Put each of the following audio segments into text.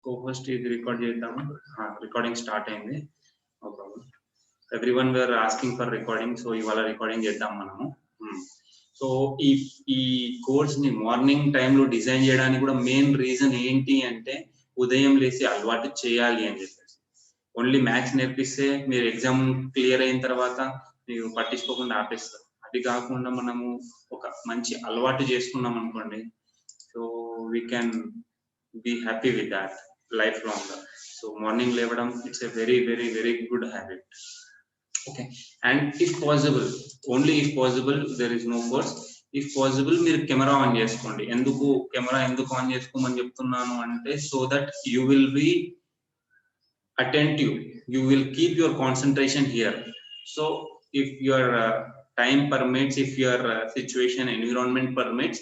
co-host ఇది record చేద్దాము. Recording start అయింది. No problem. Everyone were asking for recording, so ఇవాళ రికార్డింగ్ చేద్దాం మనము. సో ఈ కోర్స్ ని మార్నింగ్ టైంలో డిజైన్ చేయడానికి కూడా మెయిన్ రీజన్ ఏంటి అంటే ఉదయం లేసి అలవాటు చేయాలి అని చెప్పేసి. ఓన్లీ మ్యాథ్స్ నేర్పిస్తే మీరు ఎగ్జామ్ క్లియర్ అయిన తర్వాత మీరు పట్టించుకోకుండా ఆపేస్తారు. అది కాకుండా మనము ఒక మంచి అలవాటు చేసుకున్నాం అనుకోండి, so we can be happy with that life long. So morning levedam, it's a very very very good habit. Okay, and if possible, only if possible, there is no force, if possible మీరు camera on చేసుకోండి. Camera ఎందుకు on చేసుకోమని చెప్తున్నాను అంటే so that you will be attentive, you will keep your concentration here. So if your time permits, if your situation environment permits,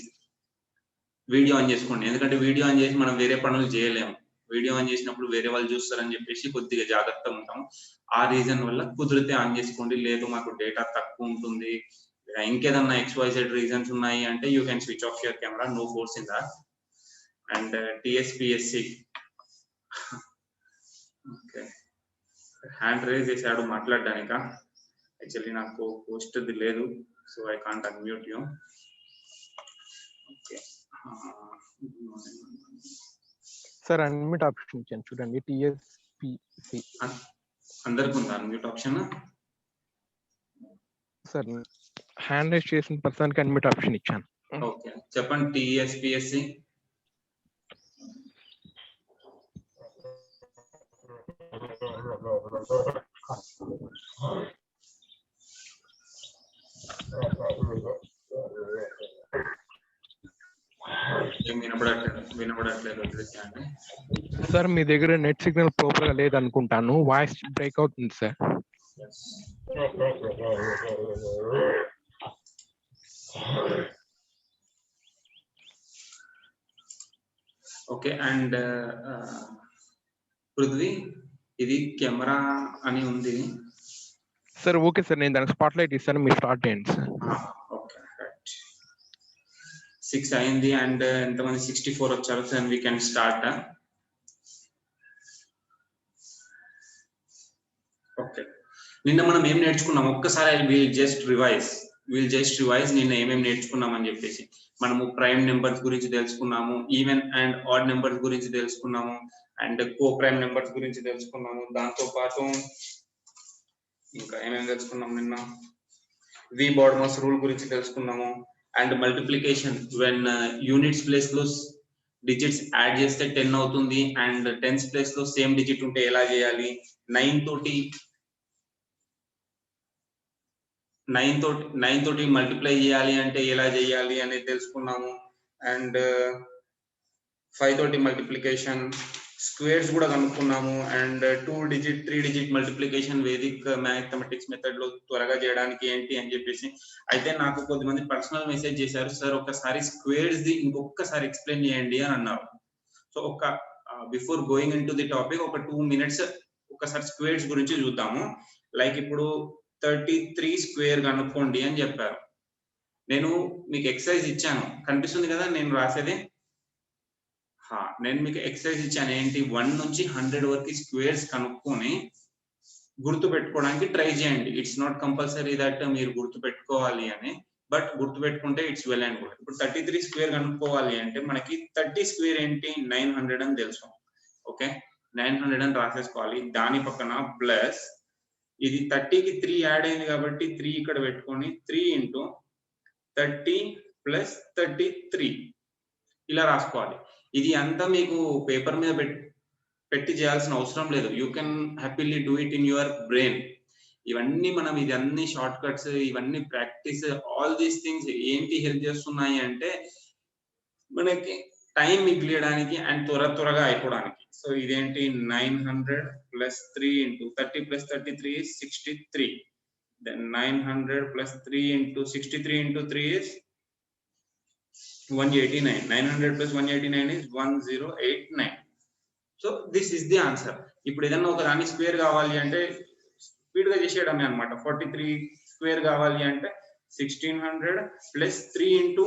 video on చేసుకోండి. ఎందుకంటే video on చేసి మనం వేరే పనులు చేయలేము. వీడియో ఆన్ చేసినప్పుడు వేరే వాళ్ళు చూస్తారని చెప్పేసి కొద్దిగా జాగ్రత్తగా ఉంటాం. ఆ రీజన్ వల్ల కుదిరితే ఆన్ చేసుకోండి. లేదు మాకు డేటా తక్కువ ఉంటుంది, ఇంకేదన్నా XYZ రీజన్స్ ఉన్నాయి అంటే you can switch off your camera, no force in that. And TSPSC okay, hand raise చేశాడు మాట్లాడడానిక. యాక్చువల్లీ నాకు పోస్ట్ది లేదు, so I can't unmute you. Okay sir, unmute option ఇచ్చాను చూడండి. TSPC అందరికి ఉందా unmute option? Sir, hand raise చేసిన పర్సన్ కి అన్మ్యూట్ ఆప్షన్ ఇచ్చాను. ఓకే చెప్పండి. TSPSC వినపడట్లేదు. సార్, మీ దగ్గర నెట్ సిగ్నల్ ప్రాపర్ గా లేదనుకుంటాను, వాయిస్ బ్రేక్ అవుతుంది సార్. ఓకే, అండ్ పృథ్వీ ఇది కెమెరా అని ఉంది సార్. ఓకే సార్, నేను దానికి స్పాట్ లైట్ ఇస్తాను, మీరు స్టార్ట్ చేయండి సార్. ఓకే రైట్, 6 అయింది అండ్ ఎంతమంది 64 వచ్చారు. So we can start. Okay, నిన్న మనం ఏం నేర్చుకున్నాం ఒక్కసారి విల్ జస్ట్ రివైజ్ నిన్న ఏమేమి నేర్చుకున్నాం అని చెప్పేసి. మనము ప్రైమ్ నెంబర్స్ గురించి తెలుసుకున్నాము, ఈవెన్ అండ్ ఆడ్ నెంబర్స్ గురించి తెలుసుకున్నాము, అండ్ కో ప్రైమ్ నెంబర్స్ గురించి తెలుసుకున్నాము. దాంతో పాటు ఇంకా ఏమేమి తెలుసుకున్నాం నిన్న? వి బార్డమస్ రూల్ గురించి తెలుసుకున్నాము. And multiplication, when units place లో డిజిట్స్ యాడ్ చేస్తే 10 అవుతుంది, అండ్ టెన్స్ ప్లేస్ లో సేమ్ డిజిట్ ఉంటే ఎలా చేయాలి, 9 తోటి మల్టిప్లై చేయాలి అంటే ఎలా చేయాలి అనేది తెలుసుకున్నాము. అండ్ 5 తోటి మల్టిప్లికేషన్, స్క్వేర్స్ కూడా కనుక్కున్నాము. And 2 digit 3 digit multiplication Vedic mathematics method లో త్వరగా చేయడానికి ఏంటి అని చెప్పేసి. అయితే నాకు కొద్దిమంది పర్సనల్ మెసేజ్ చేశారు, సార్ ఒకసారి స్క్వేర్స్ ది ఇంకొకసారి ఎక్స్ప్లెయిన్ చేయండి అని అన్నారు. So before going in to the topic ఒక 2 minutes ఒకసారి స్క్వేర్స్ గురించి చూద్దాము. లైక్ ఇప్పుడు 33 స్క్వేర్ కనుక్కోండి అని చెప్పారు. నేను మీకు ఎక్సర్సైజ్ ఇచ్చాను, కనిపిస్తుంది కదా నేను రాసేది. నేను మీకు ఎక్సర్సైజ్ ఇచ్చాను ఏంటి, 1 నుంచి 100 వరకు స్క్వేర్స్ కనుక్కొని గుర్తు పెట్టుకోవడానికి ట్రై చేయండి. ఇట్స్ నాట్ కంపల్సరీ దట్ మీరు గుర్తు పెట్టుకోవాలి అని, బట్ గుర్తు పెట్టుకుంటే ఇట్స్ వెల్ అండ్ గుడ్. ఇప్పుడు 33 స్క్వేర్ కనుక్కోవాలి అంటే మనకి 30 స్క్వేర్ ఏంటి, 900 అని తెలుసు. ఓకే, 900 అని రాసేసుకోవాలి. దాని పక్కన ప్లస్ ఇది 30కి 3 యాడ్ అయింది కాబట్టి 3 ఇక్కడ పెట్టుకొని 3 into 30 + 33 ఇలా రాసుకోవాలి. ఇది అంతా మీకు పేపర్ మీద పెట్టి చేయాల్సిన అవసరం లేదు. You can happily do it in your brain. ఇవన్నీ మనం ఇవన్నీ షార్ట్ కట్స్, ఇవన్నీ ప్రాక్టీస్, ఆల్ దీస్ థింగ్స్ ఏంటి హెల్ప్ చేస్తున్నాయి అంటే మనకి టైం మిగిలియడానికి అండ్ త్వరగా అయిపోవడానికి. సో ఇదేంటి 900 + 3 into 30 + 33 is 63. Then 900 + 3 into 63 into 3 is 189. 900 + 189 is 1089. So this is the answer. ఇప్పుడు ఏదన్నా ఒక దాన్ని స్క్వేర్ కావాలి అంటే స్పీడ్ గా చేసేయడమే అనమాట. 43 స్క్వేర్ కావాలి అంటే 1600 + 3 into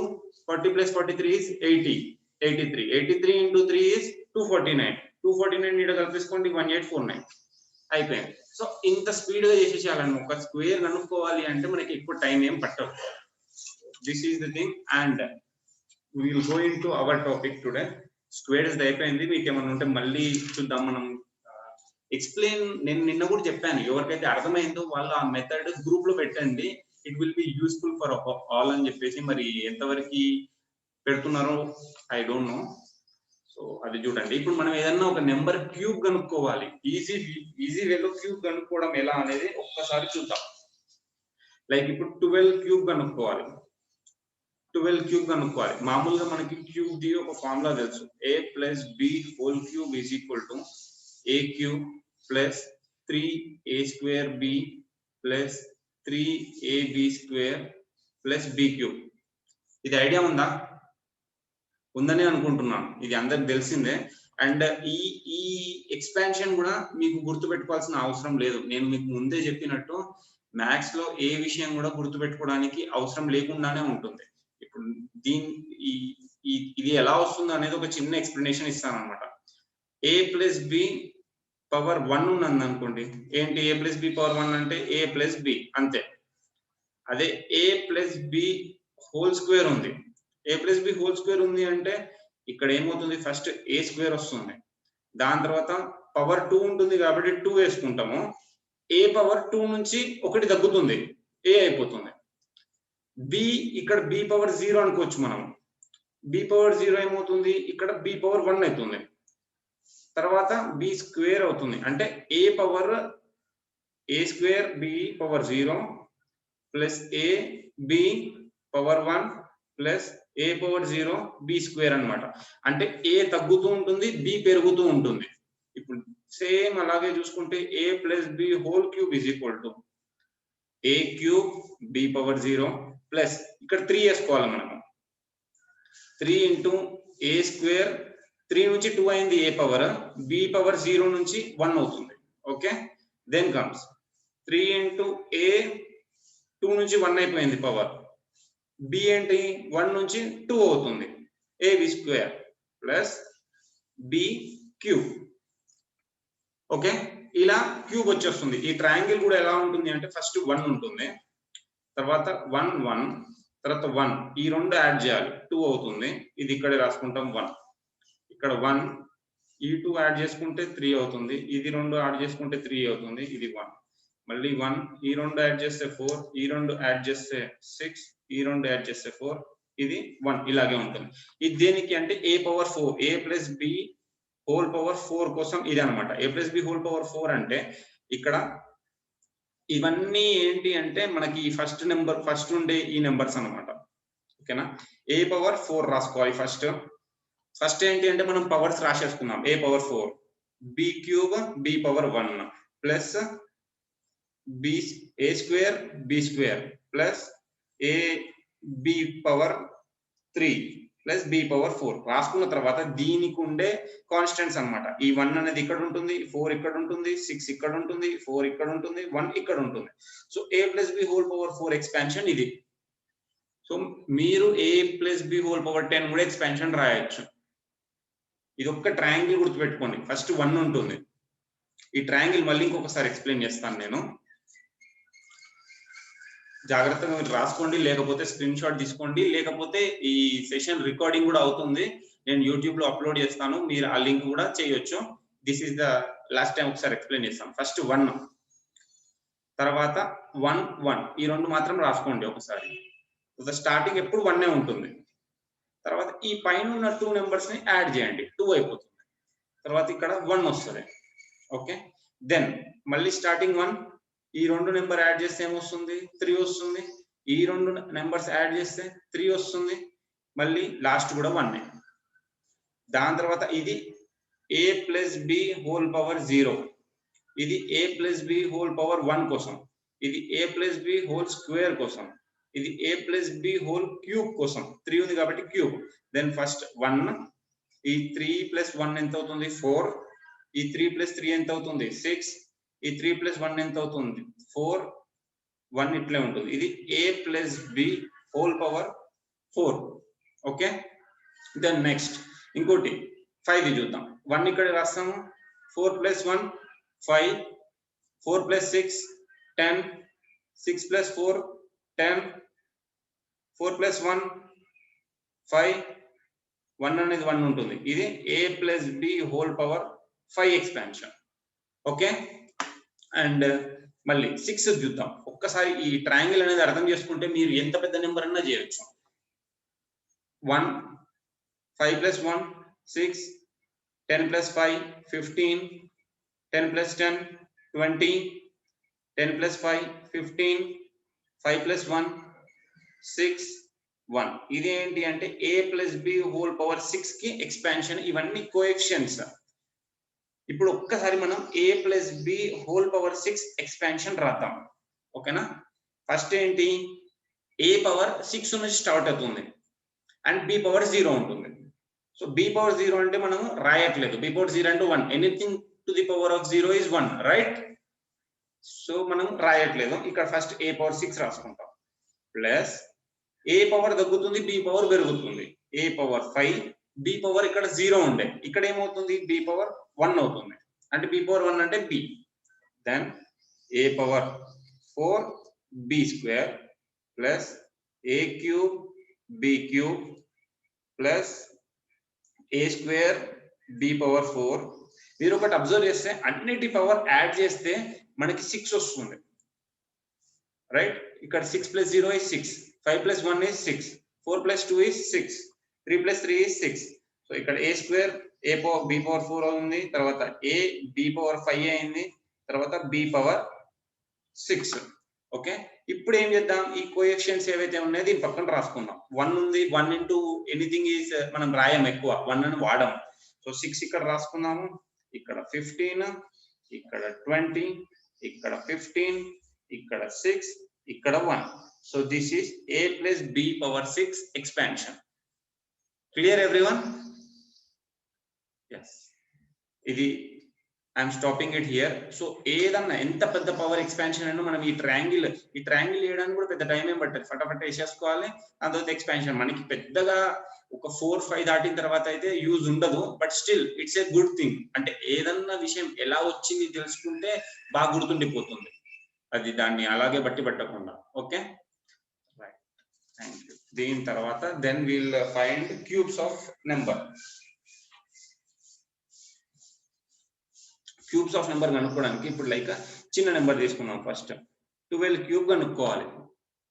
40 + 43 is 80. 83 into 3 is 249. 249 ఈడ కలిపేసుకోండి 1849 అయిపోయింది. సో ఇంత స్పీడ్ గా చేసేసేయాలండి. ఒక స్క్వేర్ కనుక్కోవాలి అంటే మనకి ఎక్కువ టైం ఏం పట్టదు. This is the thing and we will go into our topic today. Squares అయిపోయింది. మీకు ఏమైనా ఉంటే మళ్ళీ చూద్దాం మనం. ఎక్స్ప్లెయిన్ నేను నిన్న కూడా చెప్పాను, ఎవరికైతే అర్థమైందో వాళ్ళు ఆ మెథడ్ గ్రూప్ లో పెట్టండి, it will be useful for all అని చెప్పేసి. మరి ఎంతవరకు పెడుతున్నారో ఐ డోంట్ నో. సో అది చూడండి. ఇప్పుడు మనం ఏదన్నా ఒక నెంబర్ క్యూబ్ కనుక్కోవాలి, ఈజీ వేలో క్యూబ్ కనుక్కోవడం ఎలా అనేది ఒక్కసారి చూద్దాం. లైక్ ఇప్పుడు 12 క్యూబ్ కనుక్కోవాలి. 12 క్యూబ్ కనుక్కోవాలి. మామూలుగా మనకి క్యూబ్ ది ఒక ఫార్ములా తెలుసు, a plus b whole cube is equal to a cube plus 3a square b plus 3ab square plus b cube. ఇది ఐడియా ఉందా? ఉందని అనుకుంటున్నాను, ఇది అందరికి తెలిసిందే. అండ్ ఈ ఎక్స్పాన్షన్ కూడా మీకు గుర్తుపెట్టుకోవాల్సిన అవసరం లేదు. నేను మీకు ముందే చెప్పినట్టు మ్యాథ్స్ లో ఏ విషయం కూడా గుర్తుపెట్టుకోవడానికి అవసరం లేకుండానే ఉంటుంది. ఇప్పుడు ఇది ఎలా వస్తుందో అనేది ఒక చిన్న ఎక్స్ప్లెనేషన్ ఇస్తాను అనమాట. a ప్లస్ బి పవర్ 1 ఉన్నది అనుకోండి. ఏంటి a ప్లస్ బి పవర్ 1 అంటే a ప్లస్ బి అంతే. అదే a plus b whole square ఉంది, a plus b whole square ఉంది అంటే ఇక్కడ ఏమవుతుంది, ఫస్ట్ a స్క్వేర్ వస్తుంది, దాని తర్వాత పవర్ 2 ఉంటుంది కాబట్టి 2 వేసుకుంటాము. a పవర్ 2 నుంచి ఒకటి తగ్గుతుంది, a అయిపోతుంది. b ఇక్కడ b పవర్ 0 అనుకోవచ్చు మనం. b పవర్ 0 ఏమవుతుంది, ఇక్కడ b పవర్ 1 అవుతుంది. తర్వాత b స్క్వేర్ అవుతుంది, అంటే a power a square b power 0 plus a b power 1 plus a power 0 b square అన్నమాట. అంటే a తగ్గుతూ ఉంటుంది, b పెరుగుతూ ఉంటుంది. ఇప్పుడు సేమ్ అలాగే చూసుకుంటే a plus b whole cube is equal to a cube b power 0 plus ఇక్కడ 3 వేసుకోవాలి మనము. 3 ఇంటూ a స్క్వేర్, 3 నుంచి 2 అయింది a పవర్, b పవర్ 0 నుంచి 1 అవుతుంది. Okay, then comes 3 into a, 2 నుంచి 1 అయిపోయింది పవర్, b ఏంటి 1 నుంచి 2 అవుతుంది, ab square plus b cube. Okay, ఇలా క్యూబ్ వచ్చేస్తుంది. ఈ ట్రయాంగిల్ కూడా ఎలా ఉంటుంది అంటే ఫస్ట్ 1 ఉంటుంది, తర్వాత 1 1, తర్వాత 1, ఈ రెండు యాడ్ చేయాలి 2 అవుతుంది. ఇది ఇక్కడే రాసుకుంటాం 1, ఇక్కడ 1, ఈ 2 యాడ్ చేసుకుంటే 3 అవుతుంది, ఇది 2 యాడ్ చేసుకుంటే 3 అవుతుంది, ఇది 1, మళ్ళీ 1, ఈ 2 యాడ్ చేస్తే 4, ఈ 2 యాడ్ చేస్తే 6, ఈ 2 యాడ్ చేస్తే 4, ఇది 1. ఇలాగే ఉంటుంది. ఇది దేనికి అంటే a power 4, a plus b whole power 4 కోసం ఇది అనమాట. a plus b whole power 4 అంటే ఇక్కడ ఇవన్నీ ఏంటి అంటే మనకి ఫస్ట్ నెంబర్, ఫస్ట్ ఉండే ఈ నెంబర్స్ అనమాట. ఓకేనా, a పవర్ 4 రాసుకోవాలి. ఫస్ట్ ఏంటి అంటే మనం పవర్స్ రాసేసుకున్నాం. a power 4, b cube b power 1 plus a square b square plus a b power 3 plus b power 4 రాసుకున్న తర్వాత దీనికి ఉండే కాన్స్టెంట్స్ అన్నమాట. ఈ 1 అనేది ఇక్కడ ఉంటుంది, 4 ఇక్కడ ఉంటుంది, 6 ఇక్కడ ఉంటుంది, 4 ఇక్కడ ఉంటుంది, 1 ఇక్కడ ఉంటుంది. So a plus b whole power 4 expansion ఇది. సో మీరు a plus b whole power 10 కూడా ఎక్స్పాన్షన్ రాయొచ్చు. ఇది ఒక్క ట్రయాంగిల్ గుర్తుపెట్టుకోండి, ఫస్ట్ 1 ఉంటుంది. ఈ ట్రయాంగిల్ మళ్ళీ ఇంకొకసారి ఎక్స్ప్లెయిన్ చేస్తాను నేను, జాగ్రత్తగా మీరు రాసుకోండి, లేకపోతే స్క్రీన్ షాట్ తీసుకోండి, లేకపోతే ఈ సెషన్ రికార్డింగ్ కూడా అవుతుంది, నేను యూట్యూబ్ లో అప్లోడ్ చేస్తాను, మీరు ఆ లింక్ కూడా చేయొచ్చు. This is the last time ఒకసారి ఎక్స్ప్లెయిన్ చేస్తాను. ఫస్ట్ 1, తర్వాత 1 1, ఈ 2 మాత్రం రాసుకోండి ఒకసారి. స్టార్టింగ్ ఎప్పుడు 1 ఉంటుంది. తర్వాత ఈ పైన ఉన్న 2 నెంబర్స్ ని యాడ్ చేయండి, 2 అయిపోతుంది. తర్వాత ఇక్కడ 1 వస్తుంది. ఓకే, దెన్ మళ్ళీ స్టార్టింగ్ 1, ఈ 2 నెంబర్ యాడ్ చేస్తే ఏమొస్తుంది, 3 వస్తుంది. ఈ 2 నెంబర్స్ యాడ్ చేస్తే 3 వస్తుంది. మళ్ళీ లాస్ట్ కూడా 1. దాని తర్వాత ఇది a plus b whole power 0, ఇది a plus b whole power 1 కోసం, ఇది a plus b whole square కోసం, ఇది a plus b whole cube కోసం. 3 ఉంది కాబట్టి క్యూబ్. దెన్ ఫస్ట్ 1, ఈ 3 ప్లస్ 1 ఎంత అవుతుంది 4, ఈ 3 ప్లస్ 3 ఎంత అవుతుంది 6, ఈ 3 ప్లస్ 1 ఎంత అవుతుంది 4, 1 ఇట్లే ఉంటుంది. ఇది a plus b whole power 4. Okay, then next ఇంకోటి 5 చూద్దాం. 1 ఇక్కడ రాస్తాము 4 + 1 5 4 + 6 10 6 + 4 10 4 + 1 5 1 అనేది 1 ఉంటుంది ఇది a + b whole power 5 expansion okay and మళ్ళీ 6 చూద్దాం ఒక్కసారి ఈ ట్రయాంగిల్ అనేది అర్థం చేసుకుంటే మీరు ఎంత పెద్ద నెంబర్ అన్నా చేయొచ్చు 1 5 + 1 6 10 + 5 15 10 + 10 20 10 + 5 15 5 + 1 6 1 ఇది ఏంటి అంటే a + b హోల్ పవర్ 6 కి ఎక్స్పాన్షన్ ఇవన్నీ కోఎఫిషియెంట్స్ ఇప్పుడు ఒక్కసారి మనం a + b whole power 6 expansion రాద్దాం ఓకేనా ఫస్ట్ ఏంటి a పవర్ 6 నుంచి స్టార్ట్ అవుతుంది అండ్ b పవర్ 0 ఉంటుంది సో b పవర్ 0 అంటే మనం రాయట్లేదు b పవర్ 0 అంటే 1 anything to the power of 0 is 1 right so మనం రాయట్లేదు ఇక్కడ ఫస్ట్ a పవర్ 6 రాసుకుంటాం ప్లస్ a పవర్ తగ్గుతుంది b పవర్ పెరుగుతుంది a పవర్ 5 b పవర్ ఇక్కడ 0 ఉండే ఇక్కడ ఏమవుతుంది b పవర్ 1 అవుతుంది అంటే b పవర్ 1 అంటే b then a power 4 b square plus a cube b cube plus a square b power 4 మీరు ఒకటి అబ్జర్వ్ చేస్తే అన్నిటి పవర్ యాడ్ చేస్తే మనకి 6 వస్తుంది రైట్ ఇక్కడ 6 + 0 is 6 5 + 1 is 6 4 + 2 is 6 3 + 3 is 6 so ఇక్కడ a square a power b power 4 అవుతుంది తర్వాత a b పవర్ 5 అయింది తర్వాత b పవర్ 6 ఓకే ఇప్పుడు ఏం చేద్దాం ఈ కోఎఫిషియెంట్స్ ఏవైతే ఉన్నాయో దీని పక్కన రాసుకుందాం 1 ఉంది 1 ఇంటూ ఎనీథింగ్ ఈజ్ మనం రాయం ఎక్కువ 1 అని వాడం సో 6 ఇక్కడ రాసుకుందాము ఇక్కడ 15 ఇక్కడ 20 ఇక్కడ 15 ఇక్కడ 6 ఇక్కడ 1 so this is a plus b power 6 expansion clear everyone yes ఇది I'm stopping it here so ఏదన్నా ఎంత పెద్ద పవర్ ఎక్స్పాన్షన్ అయినా మనం ఈ ట్రయాంగిల్ చేయడానికి కూడా పెద్ద టైం ఏం పట్టదు ఫటాఫట్ వేసేసుకోవాలి దాని తర్వాత ఎక్స్పాన్షన్ మనకి పెద్దగా ఒక 4-5 దాటిన తర్వాత అయితే యూజ్ ఉండదు but still it's a good thing అంటే ఏదన్నా విషయం ఎలా వచ్చింది తెలుసుకుంటే బాగా గుర్తుండిపోతుంది అది దాన్ని అలాగే బట్టి పట్టకుండా ఓకే రైట్ థ్యాంక్ యూ దీని తర్వాత then will find cubes of number cubes of number కనుక్కోవడానికి ఇప్పుడు లైక్ చిన్న నెంబర్ తీసుకున్నాం ఫస్ట్ 12 క్యూబ్ కనుక్కోవాలి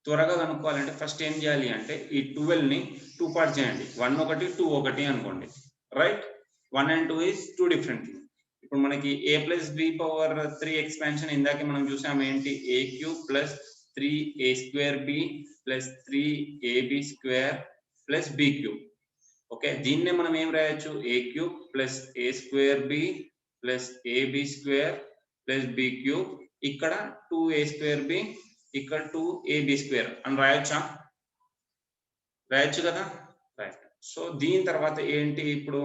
త్వరగా కనుక్కోవాలంటే ఫస్ట్ ఏం చేయాలి అంటే ఈ 12 ని 2 పార్ట్స్ చేయండి 1 ఒకటి 2 ఒకటి అనుకోండి రైట్ 1 and 2 is 2 different ఇప్పుడు మనకి a plus b power 3 expansion ఇందాకే మనం చూసాం ఏంటి a cube plus 3a square b plus 3ab square plus b cube okay దీన్నే మనం ఏం రాయొచ్చు a cube plus a square b plus ab square plus b cube ఇక్కడ 2a స్క్వేర్ b ఇక్కడ 2ab స్క్వేర్ అని రాయొచ్చు కదా రైట్ సో దీని తర్వాత ఏంటి ఇప్పుడు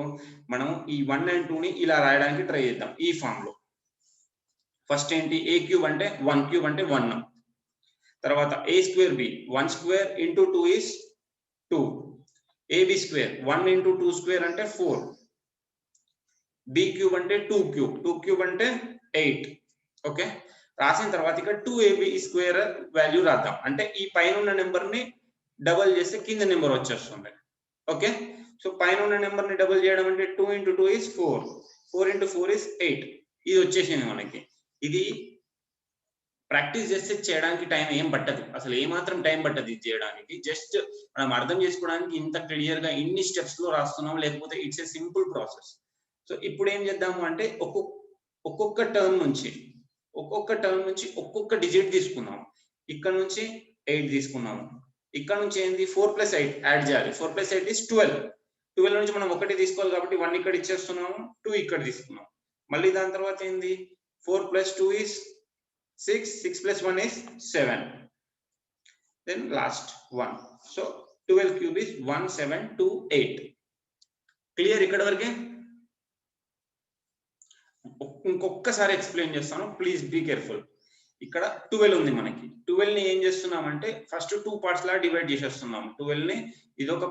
మనం ఈ 1 and 2 ని ఇలా రాయడానికి ట్రై చేద్దాం ఈ ఫామ్ లో ఫస్ట్ ఏంటి a క్యూబ్ అంటే 1 క్యూబ్ అంటే 1 తర్వాత a square b 1 square into 2 is 2 ab square 1 into 2 square అంటే 4 b క్యూబ్ అంటే 2 క్యూబ్ అంటే 8 ఓకే రాసిన తర్వాత ఇక్కడ 2ab స్క్వేర్ వాల్యూ రాద్దాం అంటే ఈ పైన ఉన్న నెంబర్ ని డబుల్ చేస్తే కింద నెంబర్ వచ్చేస్తుంది ఓకే సో పైన ఉన్న నెంబర్ ని డబుల్ చేయడం అంటే 2 into 2 is 4 4 into 4 is 8 ఇది వచ్చేసింది మనకి ఇది ప్రాక్టీస్ చేస్తే చేయడానికి టైం ఏం పట్టదు అసలు ఏ మాత్రం టైం పట్టదు ఇది చేయడానికి జస్ట్ మనం అర్థం చేసుకోవడానికి ఇంత క్లియర్ గా ఇన్ని స్టెప్స్ లో రాస్తున్నాం లేకపోతే it's a simple process so ఇప్పుడు ఏం చేద్దాము అంటే ఒక్కొక్క టర్మ్ నుంచి ఒక్కొక్క డిజిట్ తీసుకున్నాం ఇక్కడ నుంచి 8 తీసుకున్నాము ఇక్కడ నుంచి ఏంది 4 + 8 యాడ్ చేయాలి 4 + 8 is 12 నుంచి మనం ఒకటి తీసుకోవాలి కాబట్టి 1 ఇక్కడ ఇచ్చేస్తున్నాము 2 ఇక్కడ తీసుకున్నాం మళ్ళీ దాని తర్వాత ఏంది 4 + 2 is 6 + 1 is 7 then last one so 12 cube is 1728 clear ఇక్కడ వరకే ఇంకొకసారి ఎక్స్ప్లెయిన్ చేస్తాను ప్లీజ్ బీ కేర్ఫుల్ ఇక్కడ 12 ఉంది మనకి 12 ని ఏం చేస్తున్నామంటే ఫస్ట్ 2 పార్ట్స్ లా డివైడ్ చేసేస్తున్నాం 12 ని ఇదొక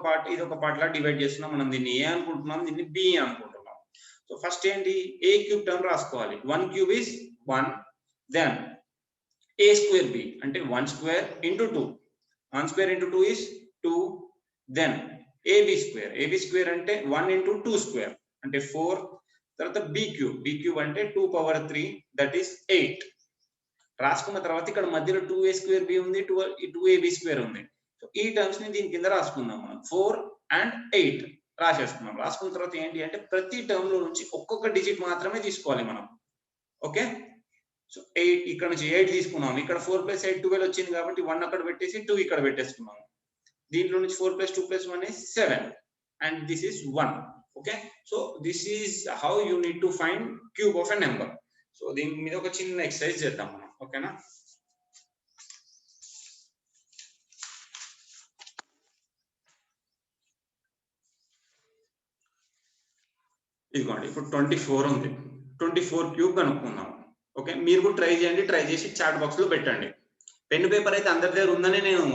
పార్ట్ లా డివైడ్ చేస్తున్నాం మనం దీన్ని ఏ అనుకుంటున్నాం దీన్ని బి అనుకుంటున్నాం సో ఫస్ట్ ఏంటి a క్యూబ్ టర్మ్ రాసుకోవాలి 1 cube is 1 then a square b అంటే 1 square into 2 1 square into 2 is 2 then ab square అంటే 1 ఇంటూ 2 స్క్వేర్ అంటే 4 తర్వాత b క్యూబ్ అంటే 2 పవర్ 3 దట్ ఈస్ 8 రాసుకున్న తర్వాత ఇక్కడ మధ్యలో 2a స్క్వేర్ b ఉంది 2ab స్క్వేర్ ఉంది సో ఈ టర్మ్స్ ని దీని కింద రాసుకుందాం మనం 4 అండ్ 8 రాసేస్తున్నాం రాసుకున్న తర్వాత ఏంటి అంటే ప్రతి టర్మ్ లో నుంచి ఒక్కొక్క డిజిట్ మాత్రమే తీసుకోవాలి మనం ఓకే సో 8 ఇక్కడ నుంచి 8 తీసుకున్నాం ఇక్కడ 4 + 8 12 వచ్చింది కాబట్టి 1 అక్కడ పెట్టేసి 2 ఇక్కడ పెట్టేసుకున్నాం దీంట్లో నుంచి 4 + 2 + 1 is 7 and this is 1 okay so this is how you need to find cube of a number so దీని మీద ఒక చిన్న ఎక్సర్సైజ్ చేద్దాం మనం ఓకేనా ఇదిగోండి ఇప్పుడు 24 ఉంది 24 క్యూబ్ కనుక్కుందాం ఓకే మీరు కూడా ట్రై చేయండి ట్రై చేసి చాట్ బాక్స్ లో పెట్టండి పెన్ పేపర్ అయితే అందరి దగ్గర ఉందని నేను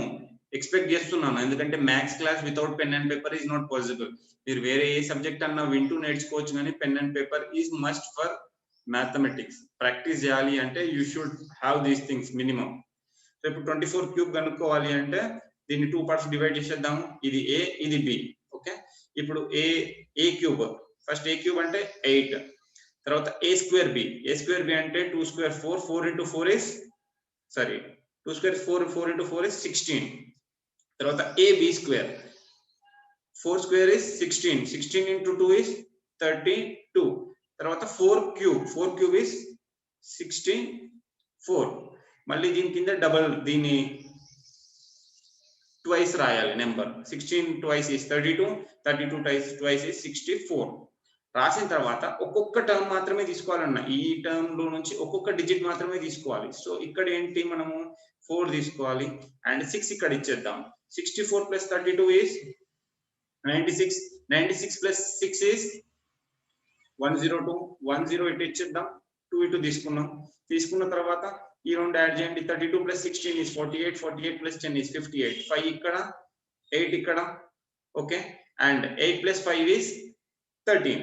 ఎక్స్పెక్ట్ చేస్తున్నాను ఎందుకంటే maths class without pen and paper is not possible మీరు వేరే ఏ సబ్జెక్ట్ అన్నా వింటూ నేర్చుకోవచ్చు కానీ pen and paper is must for mathematics practice చేయాలి అంటే you should have these things minimum so ఇప్పుడు 24 క్యూబ్ కనుక్కోవాలి అంటే దీన్ని 2 పార్ట్స్ డివైడ్ చేసేద్దాము ఇది ఏ ఇది బి ఓకే ఇప్పుడు a cube first a cube అంటే 8 తర్వాత ఏ స్క్వేర్ బి అంటే 2 square 4 4 into 4 is sorry 2 square 4 4 into 4 is 16 తర్వాత a b square 4 square is 16 16 into 2 is 32 తర్వాత 4 క్యూబ్ ఇస్ 64 మళ్ళీ దీని కింద డబల్ దీన్ని ట్వైస్ రాయాలి number 16 twice is 32 32 twice is 64 రాసిన తర్వాత ఒక్కొక్క టర్మ్ మాత్రమే తీసుకోవాలన్న ఈ టర్మ్ లో నుంచి ఒక్కొక్క డిజిట్ మాత్రమే తీసుకోవాలి సో ఇక్కడ ఏంటి మనము 4 తీసుకోవాలి అండ్ 6 ఇక్కడ ఇచ్చేద్దాం 64 + 32 is 96 96 + 6 is 102 10 ఇటు ఇచ్చేద్దాం 2 ఇటు తీసుకున్న తర్వాత ఈ రెండు యాడ్ చేయండి 32 + 16 is 48 48 + 10 is 58 5 ఇక్కడ 8 ఇక్కడ ఓకే అండ్ 8 + 5 is 13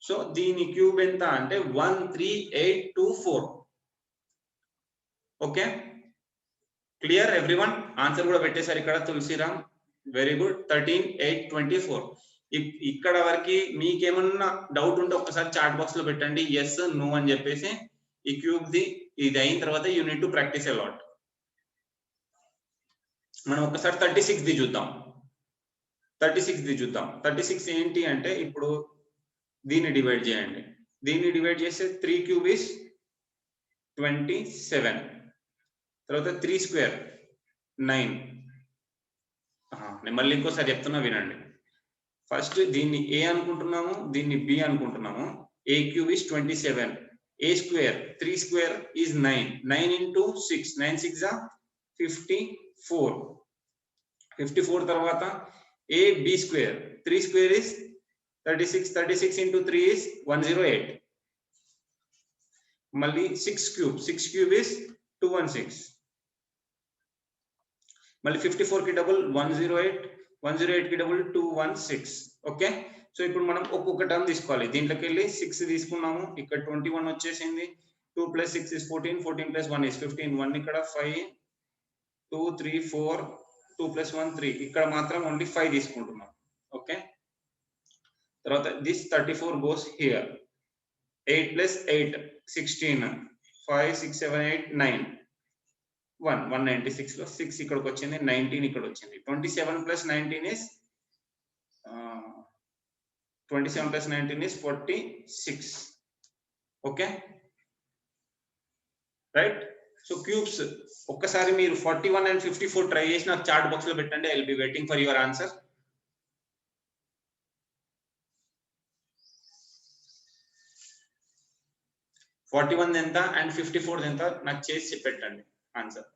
సో దీని క్యూబ్ ఎంత అంటే 13824 ఓకే క్లియర్ ఎవ్రీవన్ ఆన్సర్ కూడా పెట్టేశారు ఇక్కడ తులసిరామ్ వెరీ గుడ్ 13824 ఇక్కడ వరకు మీకేమన్నా డౌట్ ఉంటే ఒకసారి చాట్ బాక్స్ లో పెట్టండి ఎస్ నో అని చెప్పేసి ఈ క్యూబ్ ది ఇది అయిన తర్వాత you need to practice a lot మనం ఒకసారి 36 ది చూద్దాం 36 ఏంటి అంటే ఇప్పుడు దీన్ని డివైడ్ చేయండి దీన్ని డివైడ్ చేస్తే 3 క్యూబ్ ఇస్ 27 తర్వాత 3 స్క్వేర్ 9 నేను మళ్ళీ ఇంకోసారి చెప్తున్నా వినండి ఫస్ట్ దీన్ని ఏ అనుకుంటున్నాము దీన్ని బి అనుకుంటున్నాము a cube is 27 a square 3 square is 9 into 6 9 6 54 తర్వాత a b square 3 square is 36 into 3 is 108 మళ్ళీ 6 క్యూబ్ is 216 మళ్ళీ 54 కి డబుల్ 108 కి డబుల్ 216 ఓకే సో ఇప్పుడు మనం ఒక్కొక్క టర్మ్ తీసుకోవాలి దీంట్లోకి వెళ్ళి 6 తీసుకున్నాము ఇక్కడ 21 వచ్చేసింది 2 + 6 is 14 14 + 1 is 15 1 ఇక్కడ 5 2 3 4 2 + 1 3 ఇక్కడ మాత్రం ఓన్లీ 5 తీసుకుంటున్నాం ఓకే తర్వాత this 34 goes here 8 + 8 16 5 6 7 8 9 196 లో 6 ఇక్కడికి వచ్చింది 19 ఇక్కడ వచ్చింది 27 + 19 is 46 okay right so cubes ఒక్కసారి మీరు 41 and 54 ట్రై చేసి నాకు చాట్ బాక్స్ లో పెట్టండి I will be waiting for your answer 41 ఎంత అండ్ 54 ఎంత నాకు చేసి పెట్టండి ఆన్సర్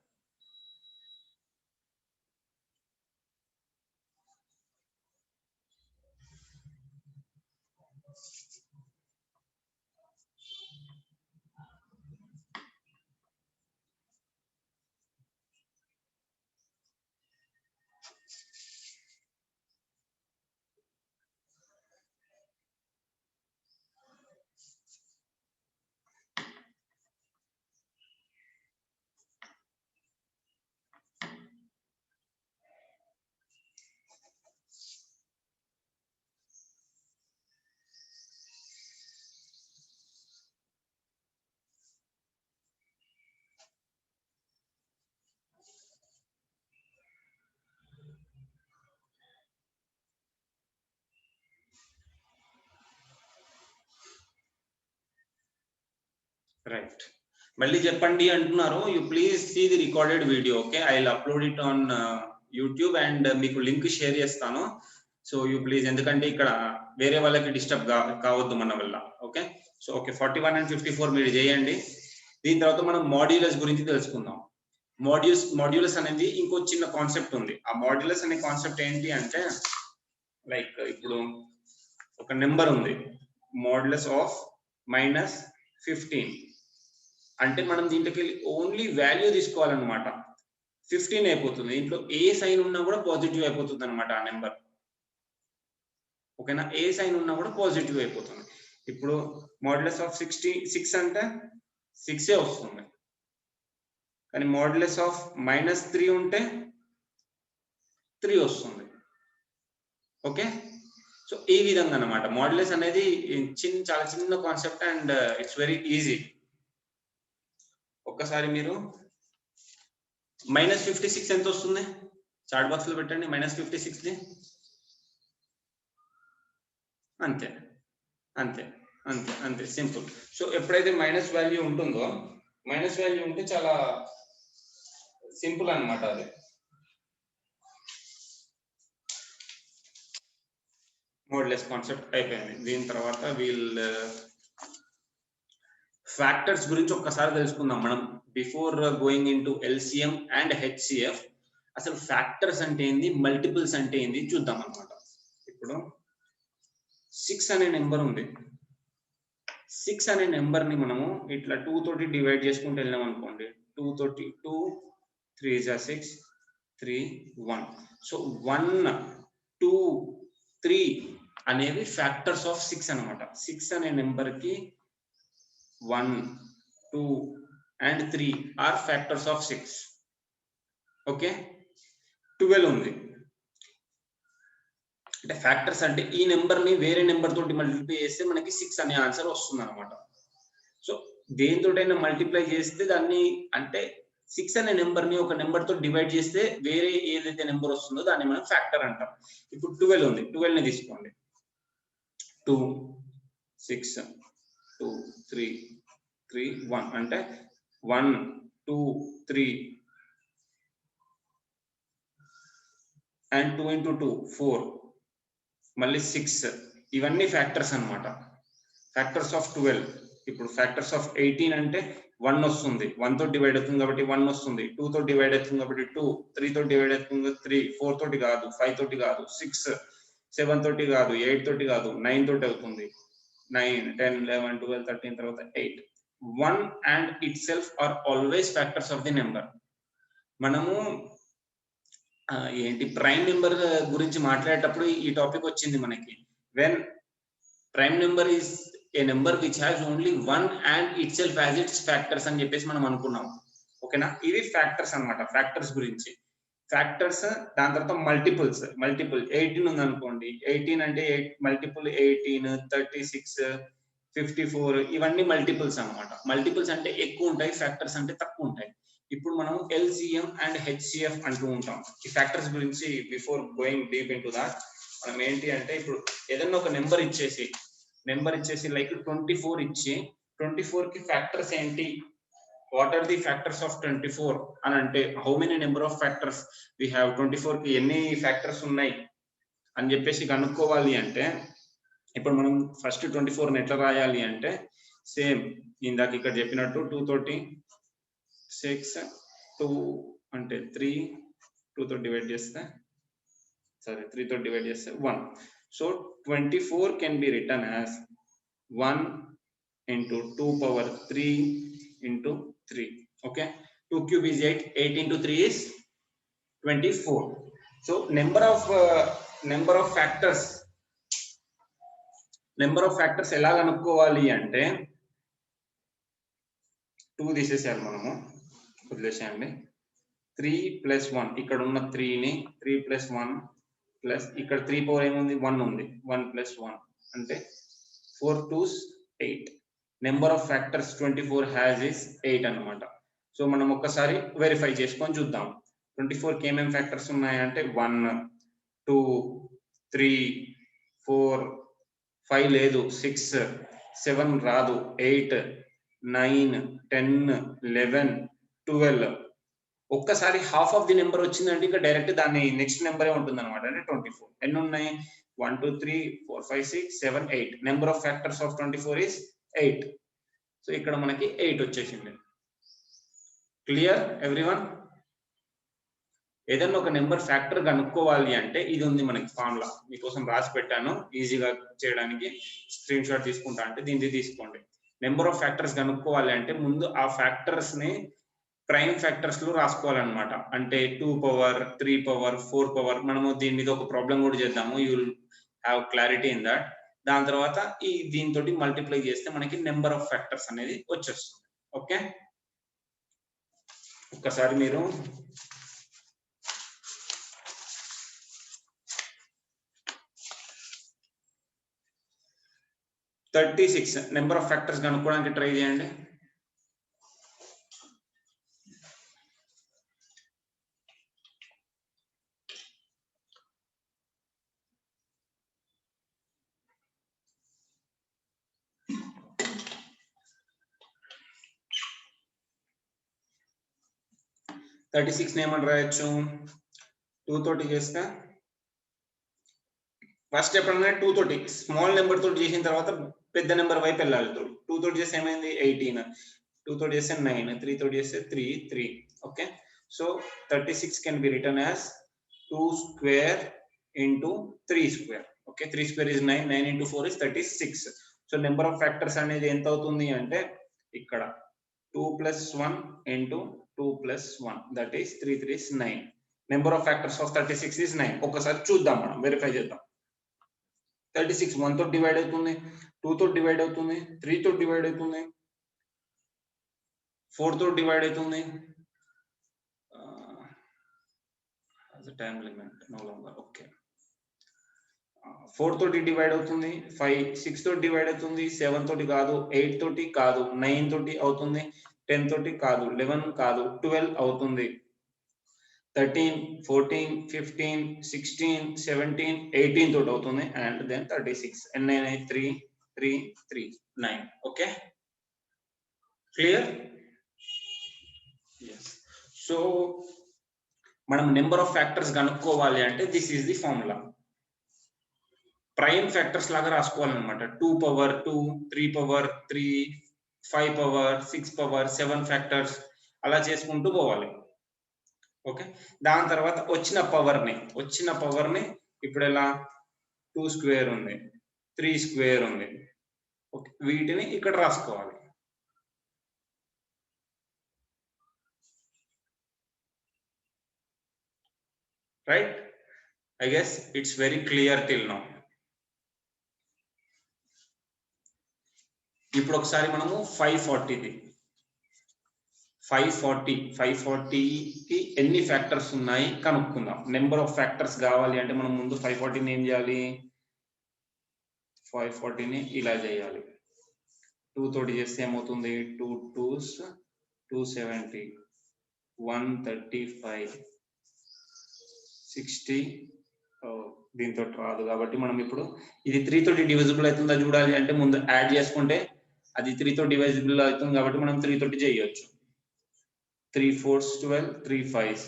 రైట్. మళ్ళీ చెప్పండి అంటున్నారు. You please see the recorded video. Okay, I will upload it on YouTube and మీకు లింక్ షేర్ చేస్తాను. సో యూ ప్లీజ్, ఎందుకంటే ఇక్కడ వేరే వాళ్ళకి డిస్టర్బ్ కావద్దు మన వల్ల. ఓకే, సో ఓకే 41 and 54 మీరు చేయండి. దీని తర్వాత మనం మాడ్యులస్ గురించి తెలుసుకుందాం. మాడ్యులస్ అనేది ఇంకో చిన్న కాన్సెప్ట్ ఉంది. ఆ మాడ్యులస్ అనే కాన్సెప్ట్ ఏంటి అంటే, లైక్ ఇప్పుడు ఒక నెంబర్ ఉంది, మాడ్యులస్ ఆఫ్ -15 అంటే మనం దీంట్లోకి ఓన్లీ వాల్యూ తీసుకోవాలన్నమాట. 15 అయిపోతుంది. ఇంట్లో ఏ సైన్ ఉన్నా కూడా పాజిటివ్ అయిపోతుంది అనమాట ఆ నెంబర్. ఓకేనా, ఏ సైన్ ఉన్నా కూడా పాజిటివ్ అయిపోతుంది. ఇప్పుడు మాడ్యులస్ ఆఫ్ 66 అంటే 6 వస్తుంది, కానీ మాడ్యులస్ ఆఫ్ -3 ఉంటే 3 వస్తుంది. ఓకే, సో ఈ విధంగా అన్నమాట మాడ్యులస్ అనేది చాలా చిన్న concept and it's very easy. ఒక్కసారి మీరు -56 ఎంత వస్తుంది చాట్ బాక్స్ లో పెట్టండి. -56 ది అంతే అంతే అంతే అంతే సింపుల్. సో ఎప్పుడైతే మైనస్ వాల్యూ ఉంటుందో, మైనస్ వాల్యూ ఉంటే చాలా సింపుల్ అన్నమాట అది. మోడ్లెస్ కాన్సెప్ట్ అయిపోయింది. దీని తర్వాత ఫ్యాక్టర్స్ గురించి ఒక్కసారి తెలుసుకుందాం మనం. Before going in to LCM and HCF, అసలు ఫ్యాక్టర్స్ అంటే ఏంది, మల్టిపుల్స్ అంటే ఏంది చూద్దాం అనమాట. ఇప్పుడు 6 అనే నెంబర్ ఉంది. 6 అనే నెంబర్ ని మనము ఇట్లా 2 తోటి డివైడ్ చేసుకుంటూ వెళ్ళాం అనుకోండి. 2 తోటి 2 3 is 6 3 1. సో 1 2 3 అనేవి ఫ్యాక్టర్స్ ఆఫ్ 6 అనమాట. 6 అనే నెంబర్ కి 1 2 and 3 are factors of 6. Okay, 12 ఉంది అంటే ఫ్యాక్టర్స్ అంటే ఈ నెంబర్ ని వేరే నెంబర్ తోటి మల్టిప్లై చేస్తే మనకి 6 అనే ఆన్సర్ వస్తుంది అనమాట. సో దేనితోటైనా మల్టిప్లై చేస్తే దాన్ని, అంటే 6 అనే నెంబర్ ని ఒక నెంబర్ తో డివైడ్ చేస్తే వేరే ఏదైతే నెంబర్ వస్తుందో దాన్ని మనం ఫ్యాక్టర్ అంటాం. ఇప్పుడు 12 ఉంది, 12 ని తీసుకోండి. 2 6 2 3 3 1 అంటే 1 2 3 and 2 into 2 4 మళ్ళీ 6. ఇవన్నీ ఫ్యాక్టర్స్ అన్నమాట, ఫ్యాక్టర్స్ ఆఫ్ 12. ఇప్పుడు ఫ్యాక్టర్స్ ఆఫ్ 18 అంటే 1 వస్తుంది, 1 తో డివైడ్ అవుతుంది కాబట్టి 1 వస్తుంది, 2 తో డివైడ్ అవుతుంది కాబట్టి 2, 3 తో డివైడ్ అవుతుంది 3, 4 తోటి కాదు, 5 తోటి కాదు, 6, 7 తోటి కాదు, 8 తోటి కాదు, 9 తోటి అవుతుంది, 9 10 11 12 13 తర్వాత 8. 1 and itself are always factors of the number. మనము ఏంటి ప్రైమ్ నెంబర్ గురించి మాట్లాడేటప్పుడు ఈ టాపిక్ వచ్చింది మనకి. When prime number is a number which has only 1 and itself as its factors అని చెప్పేసి మనం అనుకున్నాం. ఓకేనా, ఇవి ఫ్యాక్టర్స్ అన్నమాట. ఫ్యాక్టర్స్ గురించి, ఫ్యాక్టర్స్. దాని తర్వాత మల్టిపుల్స్. మల్టిపుల్ 18 ఉంది అనుకోండి, 18 అంటే మల్టిపుల్ 18 36 54 ఇవన్నీ మల్టిపుల్స్ అన్నమాట. మల్టిపుల్స్ అంటే ఎక్కువ ఉంటాయి, ఫ్యాక్టర్స్ అంటే తక్కువ ఉంటాయి. ఇప్పుడు మనం ఎల్సిఎం అండ్ హెచ్సిఎఫ్ అంటూ ఉంటాం. ఈ ఫ్యాక్టర్స్ గురించి before going deep in to that, మనం ఏంటి అంటే ఇప్పుడు ఏదన్నా ఒక నెంబర్ ఇచ్చేసి లైక్ 24 ఇచ్చి 24 కి ఫ్యాక్టర్స్ ఏంటి, what are the factors of 24 అని అంటే, how many number of factors we have, 24 కి ఎన్ని ఫ్యాక్టర్స్ ఉన్నాయి అని చెప్పేసి కనుక్కోవాలి అంటే, ఇప్పుడు మనం ఫస్ట్ 24 ని ఎట్లా రాయాలి అంటే, సేమ్ ఇందాక ఇక్కడ చెప్పినట్టు 2 తోటి 6 2 అంటే 3 2 తో డివైడ్ చేస్తే 3 తో డివైడ్ చేస్తే 1. So 24 can be written as 1 into 2 power 3 into 3. Okay, 2 cube is 8, 8 into 3 is 24. So number of factors ఎలా కనుక్కోవాలి అంటే, 2 తీసేసేయాలి మనము, వదిలేసేయండి. 3 + 1 ఇక్కడ ఉన్న 3 ని 3 + 1 ప్లస్ ఇక్కడ 3 పవర్ ఏముంది 1 ఉంది, 1 + 1 అంటే 4 2s 8. Number of factors 24 has is 8 అన్నమాట. సో మనం ఒక్కసారి వెరిఫై చేసుకొని చూద్దాం. 24 కి ఏమేం ఫ్యాక్టర్స్ ఉన్నాయంటే 1 2 3 4 5 లేదు, 6 7 రాదు, 8 9, 10, 11, 12. ఒక్కసారి హాఫ్ ఆఫ్ ది నెంబర్ వచ్చిందంటే ఇంకా డైరెక్ట్ దాన్ని నెక్స్ట్ నెంబరే ఉంటుంది అనమాట, అంటే 24. ఎన్ని ఉన్నాయి? 1 2 3 4 5 6 7 8. Number of factors of 24 is 8. So ఇక్కడ మనకి 8 వచ్చేసింది. Clear everyone? ఏదైనా ఒక నెంబర్ ఫ్యాక్టర్ కనుక్కోవాలి అంటే ఇది ఉంది మనకి ఫార్ములా, మీకోసం రాసి పెట్టాను ఈజీగా చేయడానికి. స్క్రీన్ షాట్ తీసుకుంటా అంటే దీన్ని తీసుకోండి. నెంబర్ ఆఫ్ ఫ్యాక్టర్స్ కనుక్కోవాలి అంటే ముందు ఆ ఫ్యాక్టర్స్ ని ప్రైమ్ ఫ్యాక్టర్స్ లో రాసుకోవాలన్నమాట. అంటే 2 పవర్ 3 పవర్ 4 పవర్. మనము దీని మీద ఒక ప్రాబ్లం కూడా చేద్దాము, you will have clarity in that. దాని తర్వాత ఈ దీంతో మల్టిప్లై చేస్తే మనకి నెంబర్ ఆఫ్ ఫ్యాక్టర్స్ అనేది వచ్చేస్తుంది. ఓకే, ఒక్కసారి మీరు నెంబర్ ఆఫ్ ఫ్యాక్టర్స్ కనుక్కోవడానికి ట్రై చేయండి. ఏమని రాయొచ్చు? 2 తోటి చేస్తే ఫస్ట్ ఎప్పుడన్నా 2 తోటి స్మాల్ నెంబర్ తోటి చేసిన తర్వాత పెద్ద నెంబర్ వైపు వెళ్ళాలి. 2 తోటి చేస్తే ఏమైంది? 18. 2 తోటి చేస్తే 9. 3 తోటి చేస్తే 3. Okay, so 36 can be return as 2 square into 3 square. Okay, 3 square is 9. 9 into 4 is 36. So number of factors అనేది ఎంత అవుతుంది అంటే ఇక్కడ 2 + 1 into 2 + 1, that is 3 3 is 9. Number of factors of 36 is 9. ఒకసారి చూద్దాం, మనం వెరిఫై చేద్దాం. 36 1 తో డివైడ్ అవుతుంది, 2 తో డివైడ్ అవుతుంది, 3 తో డివైడ్ అవుతుంది, 4 తో డివైడ్ అవుతుంది. Time limit no longer. Okay, 4 తోటి డివైడ్ అవుతుంది, 5 6 తోటి డివైడ్ అవుతుంది, 7 తోటి కాదు, 8 తోటి కాదు, 9 తోటి అవుతుంది, 10 తోటి కాదు, 11 కాదు, 12 అవుతుంది, 13 14 15 16 17 18 తోటి అవుతుంది, అండ్ దెన్ 36. ఎన్ని అయినాయి? 3 3 3 9. Okay, clear? ఎస్. సో మనం నెంబర్ ఆఫ్ ఫ్యాక్టర్స్ కనుక్కోవాలి అంటే this is the formula. Prime factors లాగా రాసుకోవాలన్నమాట. 2 power 2, 3 power 3, 5 power 6 power 7 factors అలా చేసుకుంటూ పోవాలి. ఓకే, దాని తర్వాత వచ్చిన పవర్ ని ఇప్పుడు ఎలా 2 స్క్వేర్ ఉంది, 3 స్క్వేర్ ఉంది, ఓకే, వీటిని ఇక్కడ రాసుకోవాలి. Right, I guess it's very clear till now. ఇప్పుడు ఒకసారి మనము 540 కి ఎన్ని ఫ్యాక్టర్స్ ఉన్నాయి కనుక్కుందాం. నెంబర్ ఆఫ్ ఫ్యాక్టర్స్ కావాలి అంటే మనం ముందు 540ని ఏం చేయాలి? 540ని ఇలా చేయాలి. 2 తోటి చేస్తే ఏమవుతుంది? 2 2s 270, 135, 60. దీంతో రాదు కాబట్టి మనం ఇప్పుడు ఇది 3 తోటి డివిజిబుల్ అవుతుందా చూడాలి అంటే ముందు యాడ్ చేసుకుంటే అది 3 తో డివిజిబుల్ అవుతుంది కాబట్టి మనం 3 తోటి చేయొచ్చు. 3 4s 12, 3 5s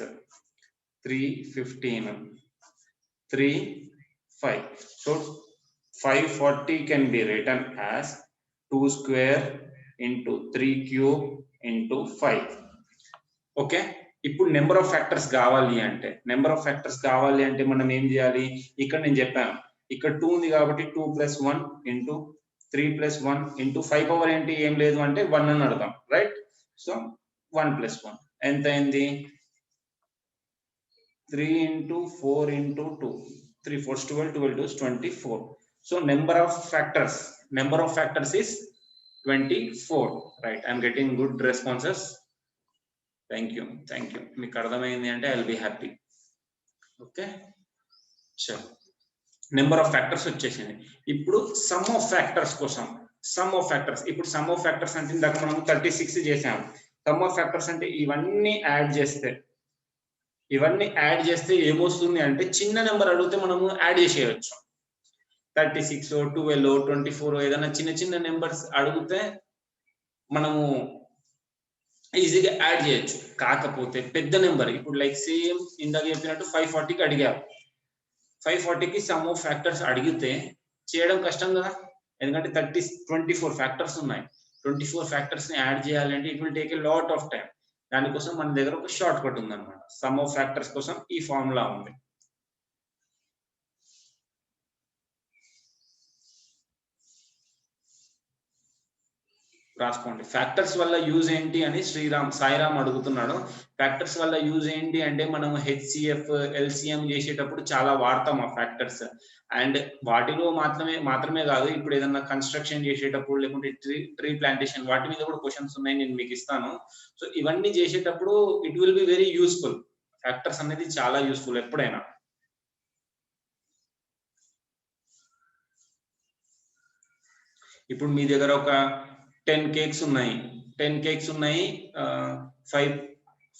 3 15, 3 5. So 540 can be written as 2 square into 3 cube into 5. Okay, ఇప్పుడు నెంబర్ ఆఫ్ ఫ్యాక్టర్స్ కావాలి అంటే మనం ఏం చేయాలి? ఇక్కడ నేను చెప్పాను, ఇక్కడ 2 ఉంది కాబట్టి 2 + 1 ఇంటూ 3 + 1 ఇంటూ 5 పవర్ ఏంటి? ఏం లేదు అంటే 1 అని అర్థం, రైట్? సో 1 + 1 ఎంత అయింది? 3 into 4 into 2, 3 4s 12, 12 2s 24. So number of factors is 24, right? I'm getting good responses. Thank you. మీకు అర్థమైంది అంటే I'll be happy. ఓకే, చలో, నెంబర్ ఆఫ్ ఫ్యాక్టర్స్ వచ్చేసింది. ఇప్పుడు సమ్ ఆఫ్ ఫ్యాక్టర్స్ కోసం ఇప్పుడు సమ్ ఆఫ్ ఫ్యాక్టర్స్ అంటే ఇందాక మనం 36 చేసాము. సమ్ ఆఫ్ ఫ్యాక్టర్స్ అంటే ఇవన్నీ యాడ్ చేస్తే ఏమొస్తుంది అంటే చిన్న నెంబర్ అడిగితే మనము యాడ్ చేసేయచ్చు. 36 12 24 ఏదైనా చిన్న నెంబర్స్ అడిగితే మనము ఈజీగా యాడ్ చేయొచ్చు. కాకపోతే పెద్ద నెంబర్ ఇప్పుడు లైక్ సేమ్ ఇందాక చెప్పినట్టు 540కి అడిగారు. 540కి సమ్ ఆఫ్ ఫ్యాక్టర్స్ అడిగితే చేయడం కష్టం కదా, ఎందుకంటే 24 ఫ్యాక్టర్స్ ఉన్నాయి. 24 ఫ్యాక్టర్స్ ని యాడ్ చేయాలంటే it will take a lot of time. దానికోసం మన దగ్గర ఒక షార్ట్ కట్ ఉందన్నమాట. సమ్ ఆఫ్ ఫ్యాక్టర్స్ కోసం ఈ ఫార్ములా ఉంది. రాసుకోండి. ఫ్యాక్టర్స్ వల్ల యూజ్ ఏంటి అని సాయిరామ్ అడుగుతున్నాడు. ఫ్యాక్టర్స్ వల్ల యూజ్ ఏంటి అంటే మనం హెచ్సిఎఫ్ ఎల్సిఎం చేసేటప్పుడు చాలా వాడతాం ఆ ఫ్యాక్టర్స్. అండ్ వాటిలో మాత్రమే కాదు, ఇప్పుడు ఏదన్నా కన్స్ట్రక్షన్ చేసేటప్పుడు లేకుంటే ట్రీ ప్లాంటేషన్ వాటి మీద కూడా క్వశ్చన్స్ ఉన్నాయి, నేను మీకు ఇస్తాను. సో ఇవన్నీ చేసేటప్పుడు it will be very useful. Factors అనేది చాలా యూస్ఫుల్ ఎప్పుడైనా. ఇప్పుడు మీ దగ్గర ఒక 10 కేక్స్ ఉన్నాయి, 10 కేక్స్ ఉన్నాయి,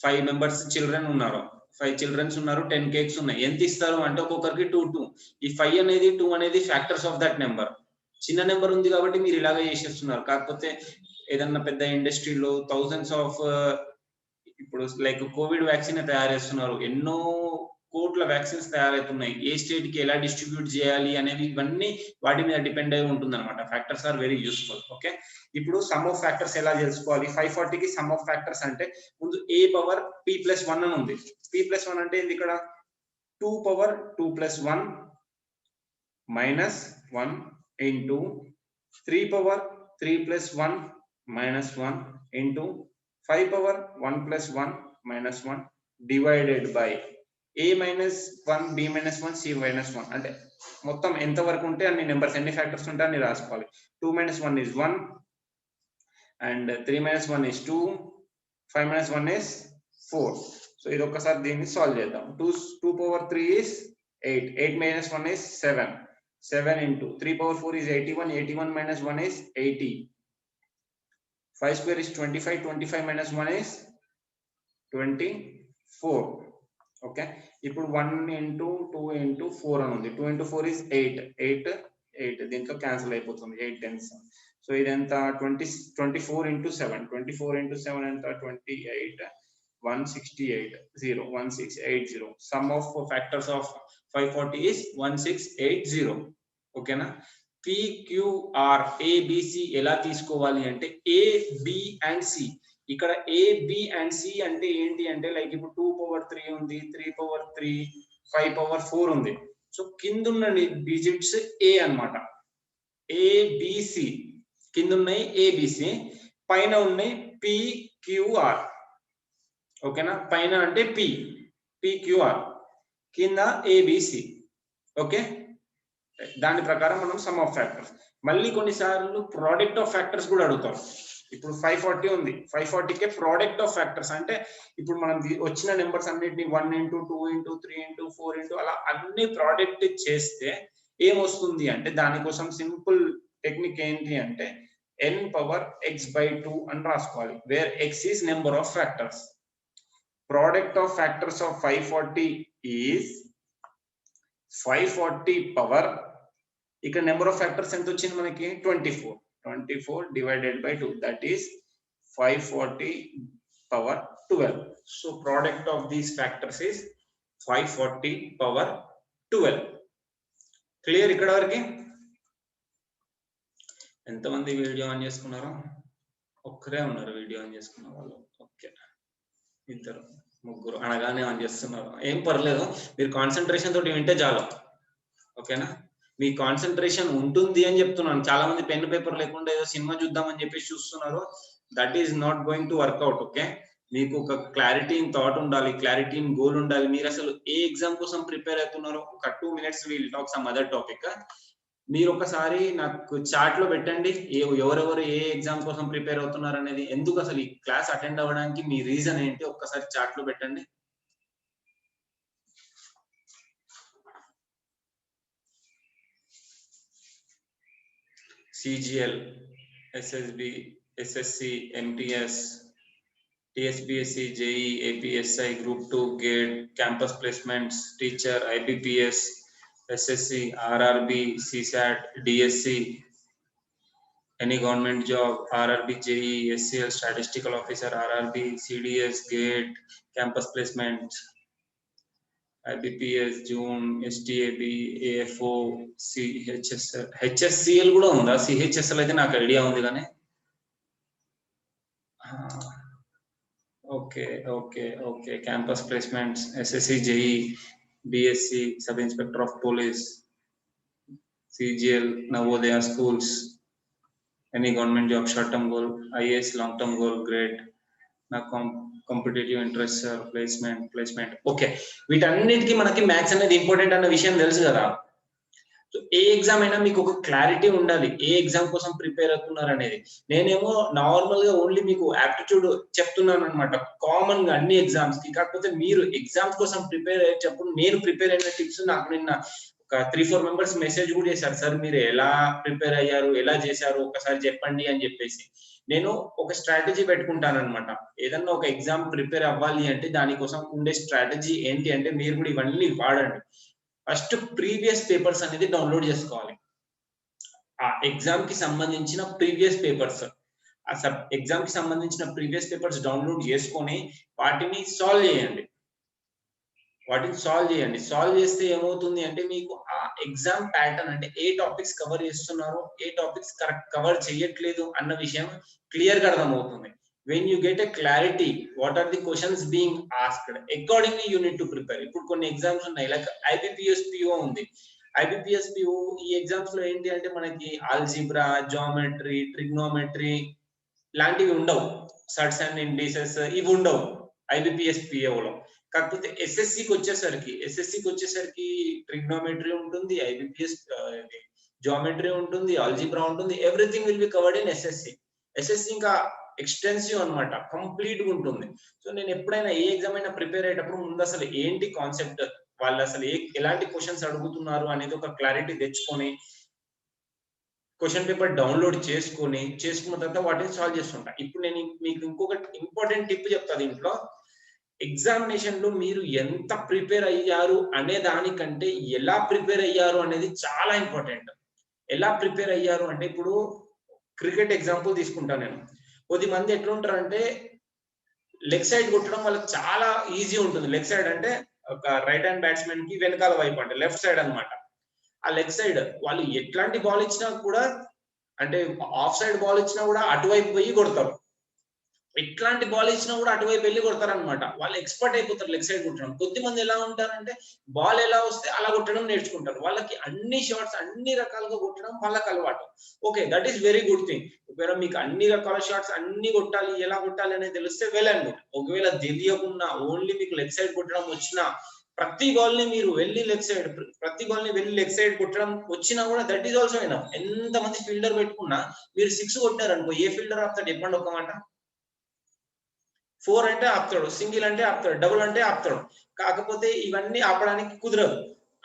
5 మెంబర్స్ చిల్డ్రన్ ఉన్నారు, 5 చిల్డ్రన్స్ ఉన్నారు, 10 కేక్స్ ఉన్నాయి. ఎంత ఇస్తారు అంటే ఒక్కొక్కరికి 2. ఈ 5 అనేది 2 అనేది ఫ్యాక్టర్స్ ఆఫ్ దట్ నెంబర్. చిన్న నెంబర్ ఉంది కాబట్టి మీరు ఇలాగే చేసేస్తున్నారు. కాకపోతే ఏదన్నా పెద్ద ఇండస్ట్రీలో థౌజండ్స్ ఆఫ్ ఇప్పుడు లైక్ కోవిడ్ వ్యాక్సిన్ తయారు చేస్తున్నారు, ఎన్నో కోట్ల వ్యాక్సిన్స్ తయారవుతున్నాయి. ఏ స్టేట్ కి ఎలా డిస్ట్రిబ్యూట్ చేయాలి అనేవి ఇవన్నీ వాటి మీద డిపెండ్ అయి ఉంటుంది అనమాట. Factors are very useful. Okay, ఇప్పుడు సమ్ ఆఫ్ ఫ్యాక్టర్స్ ఎలా తెలుసుకోవాలి? 540కి సమ్ ఆఫ్ ఫ్యాక్టర్స్ అంటే ముందు a పవర్ p+1 అని ఉంది. p+1 అంటే ఏంది? ఇక్కడ 2 power 2+1 -1 into 3 power 3+1 -1 into 5 power 1+1 -1 divided by a-1 b-1 c-1. అంటే మొత్తం ఎంత వరకు ఉంటే అన్ని నెంబర్స్, ఎన్ని ఫ్యాక్టర్స్ ఉంటే అన్ని రాసుకోవాలి. 2 - 1 is 1 and 3 - 1 is 2, 5 - 1 is 4. So ఇది ఒక్కసారి దీన్ని సాల్వ్ చేద్దాం. 2 power 3 is 8, 8 - 1 is 7, 7 into 3 power 4 is 81, 81 - 1 is 80, 5 square is 25, 25 - 1 is 24. Okay, ఇప్పుడు 1 into 2 into 4 అని ఉంది. 2 into 4 is 8, 8 దీంట్లో క్యాన్సిల్ అయిపోతుంది, 8 10s. సో ఇదంతా 24 into 7, 24 into 7 ఎంత? 28, 168, 0, 1680. Some of factors of 540 is 1680. ఓకేనా? PQR ABC ఎలా తీసుకోవాలి అంటే A, B and C. ఇక్కడ A, B and C అంటే ఏంటి అంటే లైక్ ఇప్పుడు 2 పవర్ 3 ఉంది, 3 పవర్ 3, 5 పవర్ 4 ఉంది. సో కింద ఉన్న డిజిట్స్ A అన్నమాట. ABC కింద ఉన్నాయి ABC, పైన ఉన్నాయి PQR. ఓకేనా? పైన అంటే PQR, కింద ABC. ఓకే, దాని ప్రకారం మనం సమ్ ఆఫ్ ఫ్యాక్టర్స్. మళ్ళీ కొన్నిసార్లు ప్రోడక్ట్ ఆఫ్ ఫ్యాక్టర్స్ కూడా అడుగుతారు. ఇప్పుడు 540 ఉంది, 540కే ప్రోడక్ట్ ఆఫ్ ఫ్యాక్టర్స్ అంటే ఇప్పుడు మనం వచ్చిన నెంబర్స్ అన్నిటిని 1 into 2 into 3 into 4 into అలా అన్ని ప్రోడక్ట్ చేస్తే ఏమొస్తుంది అంటే దానికోసం సింపుల్ టెక్నిక్ ఏంటి అంటే n పవర్ x/2 అని రాసుకోవాలి, where x is number of factors. Product of factors of 540 is 540 power, ఇక్కడ నెంబర్ ఆఫ్ ఫ్యాక్టర్స్ ఎంత వచ్చింది మనకి? 24 divided by 2, that is 540 power 12. So product of these factors is 540 power 12. Clear ఇక్కడ వరకు? ఎంతమంది video on చేసుకున్నారో? ఒక్కరే ఉన్నారు వీడియో ఆన్ చేసుకున్న వాళ్ళు. ఓకే, 2 3 అనగానే ఆన్ చేస్తున్నారు. ఏం పర్లేదు, మీరు కాన్సన్ట్రేషన్ తోటి వింటే చాలు. ఓకేనా? మీ కాన్సన్ట్రేషన్ ఉంటుంది అని చెప్తున్నాను. చాలా మంది పెన్ పేపర్ లేకుండా ఏదో సినిమా చూద్దామని చెప్పేసి చూస్తున్నారు. That is not going to work out. Okay, మీకు ఒక క్లారిటీ ఇన్ థాట్ ఉండాలి, క్లారిటీ ఇన్ గోల్ ఉండాలి. మీరు అసలు ఏ ఎగ్జామ్ కోసం ప్రిపేర్ అవుతున్నారో ఒక 2 minutes will talk some other topic. మీరు ఒకసారి నాకు చాట్ లో పెట్టండి ఎవరెవరు ఏ ఎగ్జామ్ కోసం ప్రిపేర్ అవుతున్నారు అనేది. ఎందుకు అసలు ఈ క్లాస్ అటెండ్ అవ్వడానికి మీ రీజన్ ఏంటి ఒక్కసారి చాట్ లో పెట్టండి. CGL, SSB, SSC, MTS, TSBSC, JE, APSI, Group 2, GATE, Campus Placements, Teacher, IBPS, SSC, RRB, CSAT, DSC, any government job, RRB, JEE, SCL, statistical officer, RRB, CDS, GATE, campus placement, IBPS, June, STAB, AFO, CHSL, HSCL కూడా ఉందా? CHSL అయితే నాకు idea ఉంది కానీ okay campus placements, SSC, JEE, BSc, sub inspector of police, CGL, Navodaya schools, any government job, short term goal, IAS, long term goal, great. నా competitive interest, placement okay. వీటన్నిటికీ మనకి maths అనేది important అన్న విషయం తెలుసు కదా. సో ఏ exam అయినా మీకు ఒక క్లారిటీ ఉండాలి, ఏ ఎగ్జామ్ కోసం ప్రిపేర్ అవుతున్నారు అనేది. నేనేమో నార్మల్ గా ఓన్లీ మీకు యాప్టిట్యూడ్ చెప్తున్నాను అనమాట, కామన్ గా అన్ని ఎగ్జామ్స్ కి. కాకపోతే మీరు ఎగ్జామ్స్ కోసం ప్రిపేర్ అయ్యేటప్పుడు నేను ప్రిపేర్ అయిన టిప్స్ నాకు నిన్న ఒక 3-4 మెంబర్స్ మెసేజ్ కూడా చేశారు, సార్ మీరు ఎలా ప్రిపేర్ అయ్యారు, ఎలా చేశారు ఒకసారి చెప్పండి అని చెప్పేసి. నేను ఒక స్ట్రాటజీ పెట్టుకుంటాను అనమాట. ఏదన్నా ఒక ఎగ్జామ్ ప్రిపేర్ అవ్వాలి అంటే దానికోసం ఉండే స్ట్రాటజీ ఏంటి అంటే, మీరు కూడా ఇవన్నీ వాడండి. ఫస్ట్ ప్రీవియస్ పేపర్స్ అనేది డౌన్లోడ్ చేసుకోవాలి. ఆ ఎగ్జామ్ కి సంబంధించిన ప్రీవియస్ పేపర్స్, ఎగ్జామ్ కి సంబంధించిన ప్రీవియస్ పేపర్స్ డౌన్లోడ్ చేసుకొని వాటిని సాల్వ్ చేయండి. సాల్వ్ చేస్తే ఏమవుతుంది అంటే, మీకు ఆ ఎగ్జామ్ ప్యాటర్న్ అంటే ఏ టాపిక్స్ కవర్ చేస్తున్నారో, ఏ టాపిక్స్ కరెక్ట్ కవర్ చేయట్లేదు అన్న విషయం క్లియర్ గా అర్థమవుతుంది. when you get a clarity what are the questions being asked, accordingly you need to prepare. ఇప్పుడు కొన్ని ఎగ్జామ్స్ ఉన్నాయి, లైక్ IBPS PO ఉంది. IBPS PO ఈ ఎగ్జామ్స్ లో ఏంటి అంటే మనకి ఆల్జీబ్రా, జామెట్రీ, ట్రిగ్నోమెట్రీ లాంటివి ఉండవు, సర్ట్స్ అండ్ ఇండిసెస్ ఇవి ఉండవు IBPS PO లో. కాకపోతే SSCకి వచ్చేసరికి ట్రిగ్నోమెట్రీ ఉంటుంది, IBPS జామెట్రీ ఉంటుంది, ఆల్జీబ్రా ఉంటుంది, everything will be covered in SSC ఇంకా ఎక్స్టెన్సివ్ అన్నమాట, కంప్లీట్ గా ఉంటుంది. సో నేను ఎప్పుడైనా ఏ ఎగ్జామ్ అయినా ప్రిపేర్ అయ్యేటప్పుడు ముందు అసలు ఏంటి కాన్సెప్ట్, వాళ్ళు అసలు ఎలాంటి క్వశ్చన్స్ అడుగుతున్నారు అనేది ఒక క్లారిటీ తెచ్చుకొని క్వశ్చన్ పేపర్ డౌన్లోడ్ చేసుకున్న తర్వాత వాటిని సాల్వ్ చేస్తుంటా. ఇప్పుడు నేను మీకు ఇంకొక ఇంపార్టెంట్ టిప్ చెప్తా దీంట్లో. ఎగ్జామినేషన్ లో మీరు ఎంత ప్రిపేర్ అయ్యారు అనే దానికంటే ఎలా ప్రిపేర్ అయ్యారు అనేది చాలా ఇంపార్టెంట్. ఎలా ప్రిపేర్ అయ్యారు అంటే, ఇప్పుడు క్రికెట్ ఎగ్జాంపుల్ తీసుకుంటాను నేను. కొద్దిమంది ఎట్లుంటారంటే లెగ్ సైడ్ కొట్టడం వాళ్ళకి చాలా ఈజీ ఉంటుంది. లెగ్ సైడ్ అంటే ఒక రైట్ హ్యాండ్ బ్యాట్స్మెన్ కి వెనకాల వైపు అంటే లెఫ్ట్ సైడ్ అన్నమాట. ఆ లెగ్ సైడ్ వాళ్ళు ఎట్లాంటి బాల్ ఇచ్చినా కూడా, అంటే ఆఫ్ సైడ్ బాల్ ఇచ్చినా కూడా అటువైపు పోయి కొడతారు, ఎట్లాంటి బాల్ ఇచ్చినా కూడా అటువైపు వెళ్ళి కొడతారు అనమాట. వాళ్ళు ఎక్స్పర్ట్ అయిపోతారు లెగ్ సైడ్ కొట్టడం. కొద్దిమంది ఎలా ఉంటారంటే బాల్ ఎలా వస్తే అలా కొట్టడం నేర్చుకుంటారు. వాళ్ళకి అన్ని షాట్స్ అన్ని రకాలుగా కొట్టడం వాళ్ళకి అలవాటు. Okay, that is very good thing. ఒకవేళ మీకు అన్ని రకాల షాట్స్ అన్ని కొట్టాలి, ఎలా కొట్టాలి అనేది తెలిస్తే వెల్ అండ్ గుడ్. ఒకవేళ తెలియకుండా ఓన్లీ మీకు లెగ్ సైడ్ కొట్టడం వచ్చినా, ప్రతి బాల్ ని మీరు వెళ్ళి లెగ్ సైడ్ కొట్టడం వచ్చినా కూడా దట్ ఈస్ ఆల్సో ఎనఫ్. ఎంత మంది ఫీల్డర్ పెట్టుకున్నా మీరు 6 కొట్టారు అనుకో, ఏ ఫీల్డర్ ఆపుతాడు చెప్పండి ఒక మాట? 4 అంటే ఆపుతాడు, సింగిల్ అంటే ఆపుతాడు, డబుల్ అంటే ఆపుతాడు. కాకపోతే ఇవన్నీ ఆపడానికి కుదరదు.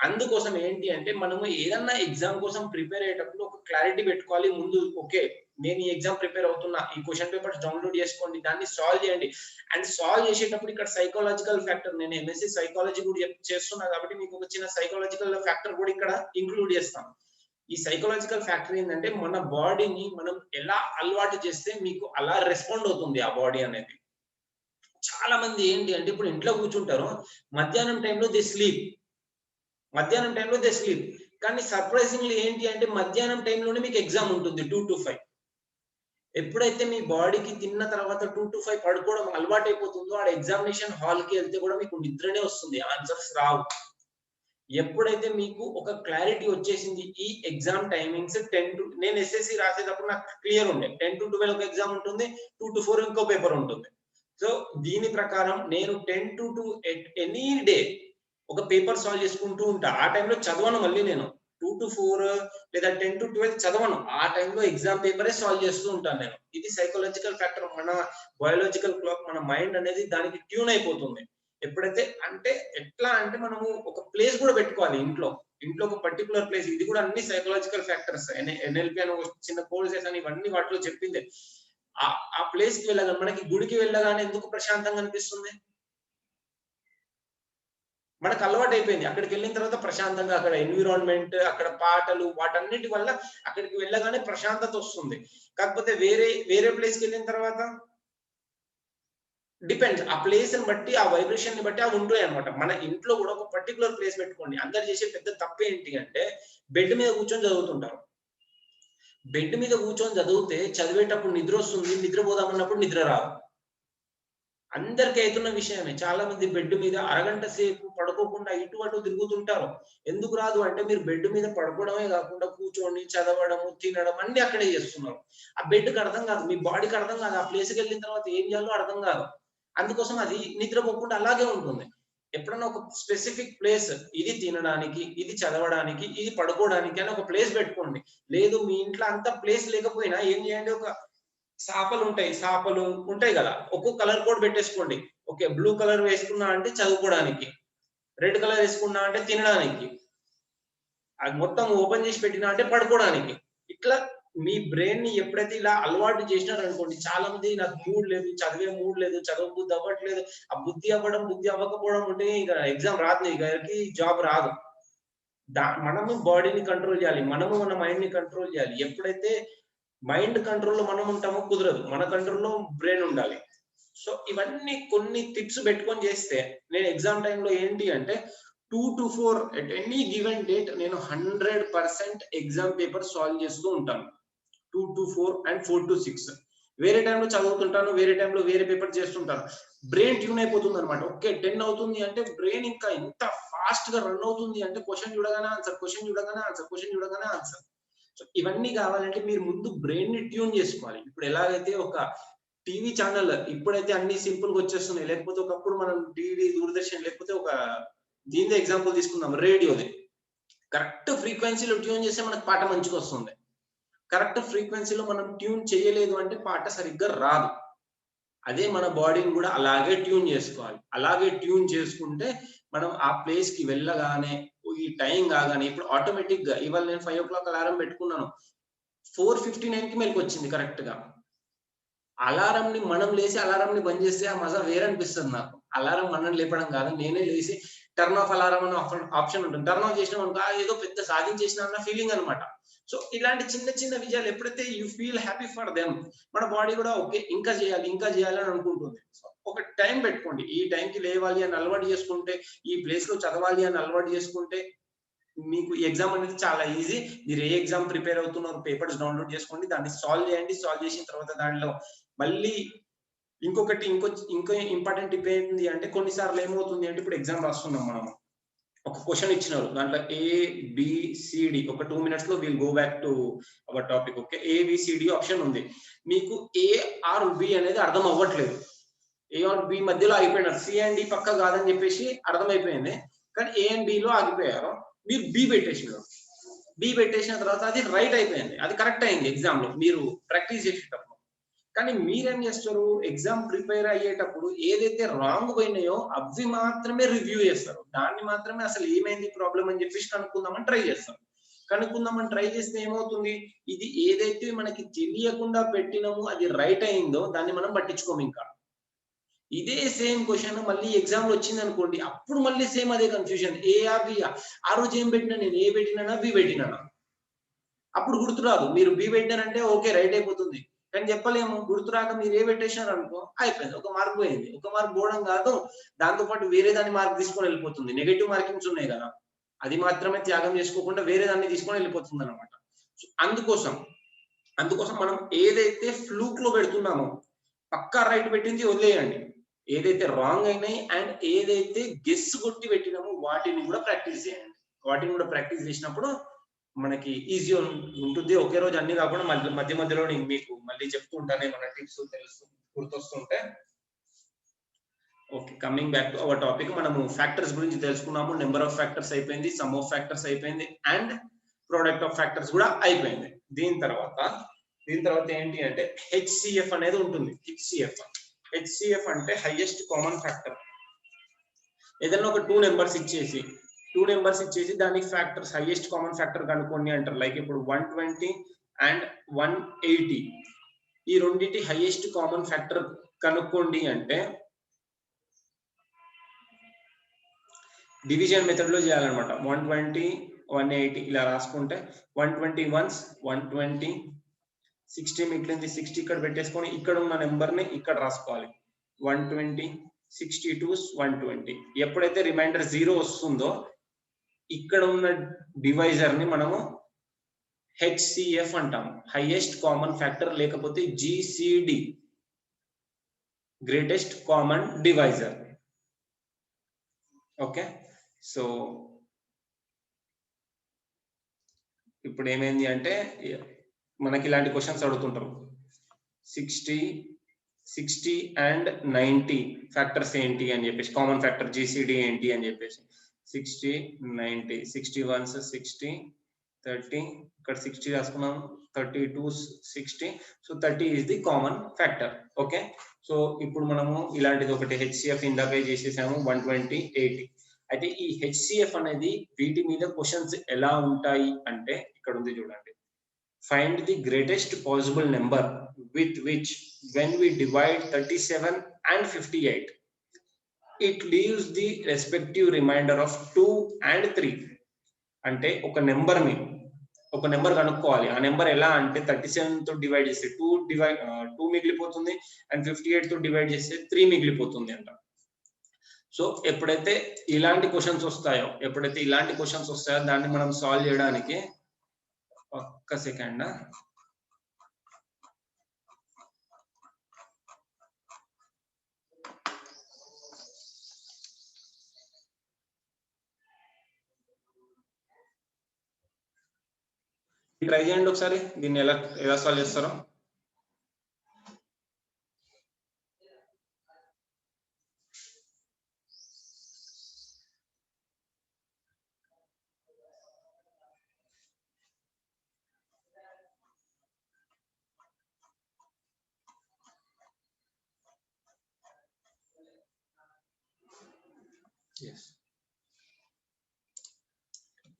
అందుకోసం ఏంటి అంటే, మనము ఏదన్నా ఎగ్జామ్ కోసం ప్రిపేర్ అయ్యేటప్పుడు ఒక క్లారిటీ పెట్టుకోవాలి ముందు. ఓకే, నేను ఈ ఎగ్జామ్ ప్రిపేర్ అవుతున్నా, ఈ క్వశ్చన్ పేపర్స్ డౌన్లోడ్ చేసుకోండి, దాన్ని సాల్వ్ చేయండి. అండ్ సాల్వ్ చేసేటప్పుడు ఇక్కడ సైకాలజికల్ ఫ్యాక్టర్, నేను MSc సైకాలజీ కూడా చేస్తున్నా కాబట్టి మీకు ఒక చిన్న సైకాలజికల్ ఫ్యాక్టర్ కూడా ఇక్కడ ఇంక్లూడ్ చేస్తాను. ఈ సైకాలజికల్ ఫ్యాక్టర్ ఏంటంటే, మన బాడీని మనం ఎలా అలవాటు చేస్తే మీకు అలా రెస్పాండ్ అవుతుంది ఆ బాడీ అనేది. చాలా మంది ఏంటి అంటే, ఇప్పుడు ఇంట్లో కూర్చుంటారు, మధ్యాహ్నం టైంలో దే స్లీప్, కానీ సర్ప్రైజింగ్లీ ఏంటి అంటే మధ్యాహ్నం టైంలోనే మీకు ఎగ్జామ్ ఉంటుంది 2 to 5. ఎప్పుడైతే మీ బాడీకి తిన్న తర్వాత 2 to 5 పడుకోవడం అలవాటు అయిపోతుందో, ఆ ఎగ్జామినేషన్ హాల్ కి వెళ్తే కూడా మీకు నిద్రనే వస్తుంది, ఆన్సర్స్ రావు. ఎప్పుడైతే మీకు ఒక క్లారిటీ వచ్చేసింది, ఈ ఎగ్జామ్ టైమింగ్స్ 10 to, నేను SSC రాసేటప్పుడు నాకు క్లియర్ ఉండే 10 to 12 ఒక ఎగ్జామ్ ఉంటుంది, 2 to 4 ఇంకో పేపర్ ఉంటుంది. సో దీని ప్రకారం నేను 10 to 2 ఎనీ డే ఒక పేపర్ సాల్వ్ చేసుకుంటూ ఉంటా. ఆ టైంలో చదవను, మళ్ళీ నేను 2 to 4 లేదా 10 to 12 చదవను. ఆ టైంలో ఎగ్జామ్ పేపరే సాల్వ్ చేస్తూ ఉంటాను నేను. ఇది సైకలాజికల్ ఫ్యాక్టర్. మన బయాలజికల్ క్లాక్, మన మైండ్ అనేది దానికి ట్యూన్ అయిపోతుంది. ఎప్పుడైతే అంటే ఎట్లా అంటే, మనము ఒక ప్లేస్ కూడా పెట్టుకోవాలి ఇంట్లో ఒక పర్టికులర్ ప్లేస్. ఇది కూడా అన్ని సైకలాజికల్ ఫ్యాక్టర్స్. NLP అని ఒక చిన్న కోర్సెస్ అని ఇవన్నీ వాటిలో చెప్పింది. ఆ ప్లేస్ కి వెళ్ళగానే, మనకి గుడికి వెళ్ళగానే ఎందుకు ప్రశాంతంగా అనిపిస్తుంది? మనకు అలవాటు అయిపోయింది. అక్కడికి వెళ్ళిన తర్వాత ప్రశాంతంగా అక్కడ ఎన్విరాన్మెంట్, అక్కడ పాటలు వాటన్నిటి వల్ల అక్కడికి వెళ్ళగానే ప్రశాంతత వస్తుంది. కాకపోతే వేరే వేరే ప్లేస్‌కి వెళ్ళిన తర్వాత డిపెండ్స్. ఆ ప్లేస్‌ని బట్టి, ఆ వైబ్రేషన్‌ని బట్టి అవి ఉంటాయన్నమాట. మన ఇంట్లో కూడా ఒక పర్టిక్యులర్ ప్లేస్ పెట్టుకోండి. అందరూ చేసే పెద్ద తప్పేంటి అంటే బెడ్ మీద కూర్చొని చదువుతుంటారు. బెడ్ మీద కూర్చొని చదివితే చదివేటప్పుడు నిద్రొస్తుంది. నిద్రపోదామన్నప్పుడు నిద్ర రాదు. అందరికి అయితున్న విషయమే. చాలా మంది బెడ్ మీద అరగంట సేపు పడుకోకుండా ఇటు అటు తిరుగుతుంటారు. ఎందుకు రాదు అంటే మీరు బెడ్ మీద పడుకోవడమే కాకుండా కూర్చొని చదవడము, తినడం అన్నీ అక్కడే చేస్తున్నారు. ఆ బెడ్‌కి అర్థం కాదు. మీ బాడీకి అర్థం కాదు. ఆ ప్లేస్‌కెళ్ళిన తర్వాత ఏం చేయాలో అర్థం కాదు. అందుకోసం అది నిద్రపోకుండా అలాగే ఉంటుంది. ఎప్పుడన్నా ఒక స్పెసిఫిక్ ప్లేస్ ఇది తినడానికి, ఇది చదవడానికి, ఇది పడుకోవడానికి అని ఒక ప్లేస్ పెట్టుకోండి. లేదు మీ ఇంట్లో అంత ప్లేస్ లేకపోయినా ఏం చేయండి ఒక సాపలు ఉంటాయి గదా! ఒక్కొక్క కలర్ కోడ్ పెట్టేసుకోండి. ఓకే. బ్లూ కలర్ వేసుకున్నా అంటే చదువుకోవడానికి. రెడ్ కలర్ వేసుకున్నా అంటే తినడానికి. అది మొత్తం ఓపెన్ చేసి పెట్టినా అంటే పడుకోవడానికి. ఇట్లా మీ బ్రెయిన్‌ని ఎప్పుడైతే ఇలా అలవాటు చేసినారనుకోండి, చాలా మంది నాకు మూడ్ లేదు, చదివే మూడ్ లేదు, చదవబుద్ధి అవ్వట్లేదు. ఆ బుద్ధి అవ్వకపోవడం ఉంటే ఇక ఎగ్జామ్ రాదు. ఇక జాబ్ రాదు. మనము బాడీని కంట్రోల్ చేయాలి. మనము మన మైండ్‌ని కంట్రోల్ చేయాలి. ఎప్పుడైతే మైండ్ కంట్రోల్‌లో మనం ఉంటామో కుదరదు. మన కంట్రోల్‌లో బ్రెయిన్ ఉండాలి. సో, ఇవన్నీ కొన్ని టిప్స్ పెట్టుకొని చేస్తే నేను ఎగ్జామ్ టైమ్‌లో ఏంటి అంటే 2-4 ఎట్ ఎనీ గివెన్ డేట్ నేను 100% ఎగ్జామ్ పేపర్ సాల్వ్ చేస్తూ ఉంటాను. 2-4 అండ్ 4-6 వేరే టైమ్‌లో చదువుతుంటాను. వేరే టైమ్‌లో వేరే పేపర్ చేస్తుంటాను. Brain tune అయిపోతుందన్నమాట. ఓకే. 10 అవుతుంది అంటే బ్రెయిన్ ఇంకా ఎంత ఫాస్ట్‌గా రన్ అవుతుంది అంటే క్వెషన్ చూడగానే ఆన్సర్, క్వెషన్ చూడగానే ఆన్సర్, క్వెషన్ చూడగానే ఆన్సర్. సో, ఇవన్నీ కావాలంటే మీరు ముందు బ్రెయిన్‌ని ట్యూన్ చేసుకోవాలి. ఇప్పుడు ఎలాగైతే ఒక టీవీ ఛానెల్ ఇప్పుడైతే అన్ని సింపుల్‌గా వచ్చేస్తున్నాయి. లేకపోతే ఒకప్పుడు మనం టీవీ, దూరదర్శన్ లేకపోతే ఒక దీనిదే ఎగ్జాంపుల్ తీసుకుందాం రేడియోది. కరెక్ట్ ఫ్రీక్వెన్సీలో ట్యూన్ చేస్తే మనకు పాట మంచిగొస్తుంది. కరెక్ట్ ఫ్రీక్వెన్సీలో మనం ట్యూన్ చేయలేదు అంటే పాట సరిగ్గా రాదు. అదే మన బాడీని గూడా అలాగే ట్యూన్ జేసుకోవాలి. అలాగే ట్యూన్ చేసుకుంటే మనం ఆ ప్లేస్‌కి వెళ్ళగానే ఈ టైం కాగానే ఇప్పుడు ఆటోమేటిక్‌గా ఇవాళ నేను 5:00 అలారం పెట్టుకున్నాను. 4:59కి మెలుకువొచ్చింది కరెక్ట్‌గా. అలారంని మనం లేసి అలారంని బంద్ చేస్తే ఆ మజా వేరనిపిస్తది నాకు. అలారం మనల్ని లేపడం కాదు. నేనే లేసి టర్న్ ఆఫ్ అలారం అనే ఆప్షన్ ఉంటుంది. టర్న్ ఆఫ్ చేసినామనుకో ఏదో పెద్ద సాధించేసినా అన్న ఫీలింగ్ అన్నమాట. సో, ఇలాంటి చిన్న చిన్న విజయాలు ఎప్పుడైతే you feel happy for them మన బాడీ కూడా ఓకే. ఇంకా చేయాలి, ఇంకా చేయాలి అని అనుకుంటుంది. సో, ఒక టైం పెట్టుకోండి. ఈ టైంకి లేవాలి అని అలవాటు చేసుకుంటే, ఈ ప్లేస్‌లో చదవాలి అని అలవాటు చేసుకుంటే మీకు ఈ ఎగ్జామ్ అనేది చాలా ఈజీ. మీరు ఏ ఎగ్జామ్ ప్రిపేర్ అవుతున్నారో పేపర్స్ డౌన్‌లోడ్ చేసుకోండి. దాన్ని సాల్వ్ చేయండి. సాల్వ్ చేసిన తర్వాత దాంట్లో మళ్ళీ ఇంకో ఇంపార్టెంట్ టిప్ ఏంది అంటే కొన్ని సార్లు ఏమవుతుంది అంటే ఇప్పుడు ఎగ్జామ్ రాస్తున్నాం మనం. ఒక క్వెషన్ ఇచ్చినారు. దాంట్లో ఏ, బి, సి, డి ఒక 2 మినిట్స్‌లో will go back to our topic. Okay. A, B, C, D option ఉంది. మీకు ఏ ఆర్ బి అనేది అర్థం అవ్వట్లేదు. ఏ ఆర్ బి మధ్యలో ఆగిపోయినారు. సి అండ్ డి పక్కా కాదని చెప్పేసి అర్థమైపోయింది. కానీ ఏ అండ్ బిలో ఆగిపోయారు. మీరు బి పెట్టేసినారు. బి పెట్టేసిన తర్వాత అది రైట్ అయిపోయింది. అది కరెక్ట్ అయింది ఎగ్జామ్‌లో మీరు ప్రాక్టీస్ చేసేటప్పుడు. కానీ మీరేం చేస్తారు? ఎగ్జామ్ ప్రిపేర్ అయ్యేటప్పుడు ఏదైతే రాంగ్ పోయినాయో అవి మాత్రమే రివ్యూ చేస్తారు. దాన్ని మాత్రమే అసలు ఏమైంది ప్రాబ్లమ్ అని చెప్పేసి కనుక్కుందామని ట్రై చేస్తారు. కనుక్కుందామని ట్రై చేస్తే ఏమవుతుంది? ఇది ఏదైతే మనకి తెలియకుండా పెట్టినామో అది రైట్ అయిందో దాన్ని మనం పట్టించుకోము ఇంకా. ఇదే సేమ్ క్వెషన్ మళ్ళీ ఎగ్జామ్‌లో వచ్చిందనుకోండి. అప్పుడు మళ్ళీ సేమ్ అదే కన్‌ఫ్యూజన్. ఏఆ? బిఆ? ఆ రోజు ఏం పెట్టినా నేను ఏ పెట్టినానా? బి పెట్టినానా? అప్పుడు గుర్తురాదు. మీరు బి పెట్టారంటే ఓకే. రైట్ అయిపోతుంది. కానీ చెప్పలేము. గుర్తురాక మీరు ఏ పెట్టేసినారనుకో అయిపోయింది. ఒక మార్క్ పోయింది. ఒక మార్క్ పోవడం కాదు. దాంతో పాటు వేరే దాన్ని మార్క్ తీసుకొని వెళ్ళిపోతుంది. నెగెటివ్ మార్కింగ్స్ ఉన్నాయి కదా! అది మాత్రమే త్యాగం చేసుకోకుండా వేరే దాన్ని తీసుకొని వెళ్ళిపోతుందన్నమాట. సో, అందుకోసం మనం ఏదైతే ఫ్లూక్‌లో పెడుతున్నామో పక్కా రైట్ పెట్టింది వదిలేయండి. ఏదైతే రాంగ్ అయినాయి అండ్ ఏదైతే గెస్ కొట్టి పెట్టినామో వాటిని కూడా ప్రాక్టీస్ చేయండి. వాటిని కూడా ప్రాక్టీస్ చేసినప్పుడు మనకి ఈజీగా ఉంటుంది. ఒకే రోజు అన్ని కాకుండా మధ్య మధ్యలో నేను మీకు మళ్ళీ చెప్తూ ఉంటాను ఏమన్నా టిప్స్ గుర్తొస్తుంటే. Okay. Coming back to our topic మనము ఫ్యాక్టర్స్ గురించి తెలుసుకున్నాము. నంబర్ ఆఫ్ ఫ్యాక్టర్స్ అయిపోయింది. సమ్ ఆఫ్ ఫ్యాక్టర్స్ అయిపోయింది. అండ్ ప్రొడక్ట్ ఆఫ్ ఫ్యాక్టర్స్ కూడా అయిపోయింది. దీని తర్వాత ఏంటి అంటే హెచ్‌సిఎఫ్ అనేది ఉంటుంది. హెచ్‌సిఎఫ్ అంటే హైయెస్ట్ కామన్ ఫ్యాక్టర్. ఏదైనా ఒక 2 నంబర్స్ ఇచ్చేసి దానికి ఫ్యాక్టర్స్ హైయెస్ట్ కామన్ ఫ్యాక్టర్ కనుక్కోండి అంటారు. లైక్ ఇప్పుడు 120 అండ్ 180 ఈ రెండిటి హైయెస్ట్ కామన్ ఫ్యాక్టర్ కనుక్కోండి అంటే డివిజన్ మెథడ్ లో చేయాలన్నమాట. 120 180 ఇలా రాసుకుంటే 120 వన్స్ 120, 60 మిగిలింది 60 ఇక్కడ పెట్టేసుకొని ఇక్కడ ఉన్న నెంబర్ ని ఇక్కడ రాసుకోవాలి. 120, 62, 120. ఎప్పుడైతే రిమైండర్ 0 వస్తుందో ఇక్కడ ఉన్న డివైజర్ ని మనము HCF అంటాము, హైయెస్ట్ కామన్ ఫ్యాక్టర్, లేకపోతే GCD, greatest common divisor. Okay, so ఇప్పుడు ఏమైంది అంటే మనకి ఇలాంటి క్వశ్చన్స్ అడుగుతుంటారు. 60 అండ్ 90 ఫ్యాక్టర్స్ ఏంటి అని చెప్పేసి, కామన్ ఫ్యాక్టర్ GCD ఏంటి అని చెప్పేసి. 60 90, 60 వన్స్ 60, 30 ఇక్కడ 60 రాసుకున్నాం, 32 60. So 30 is the common factor. Okay, so ఇప్పుడు మనము ఇలాంటిది ఒకటి HCF ఇందాకే చేసేసాము 120 80. అయితే ఈ HCF అనేది వీటి మీద క్వశ్చన్స్ ఎలా ఉంటాయి అంటే ఇక్కడ ఉంది చూడండి. Find the greatest possible number with which when we divide 37 and 58 it leaves the respective remainder of 2 and 3. అంటే ఒక నెంబర్ కనుక్కోవాలి. ఆ నెంబర్ ఎలా అంటే 37 తో డివైడ్ చేస్తే 2 మిగిలిపోతుంది, అండ్ 58 తో డివైడ్ చేస్తే 3 మిగిలిపోతుంది అంట. సో ఎప్పుడైతే ఇలాంటి క్వశ్చన్స్ వస్తాయో దాన్ని మనం సాల్వ్ చేయడానికి ఒక్క సెకండ్. ట్రై చేయండి ఒకసారి, దీన్ని ఎలా సాల్వ్ చేస్తారో.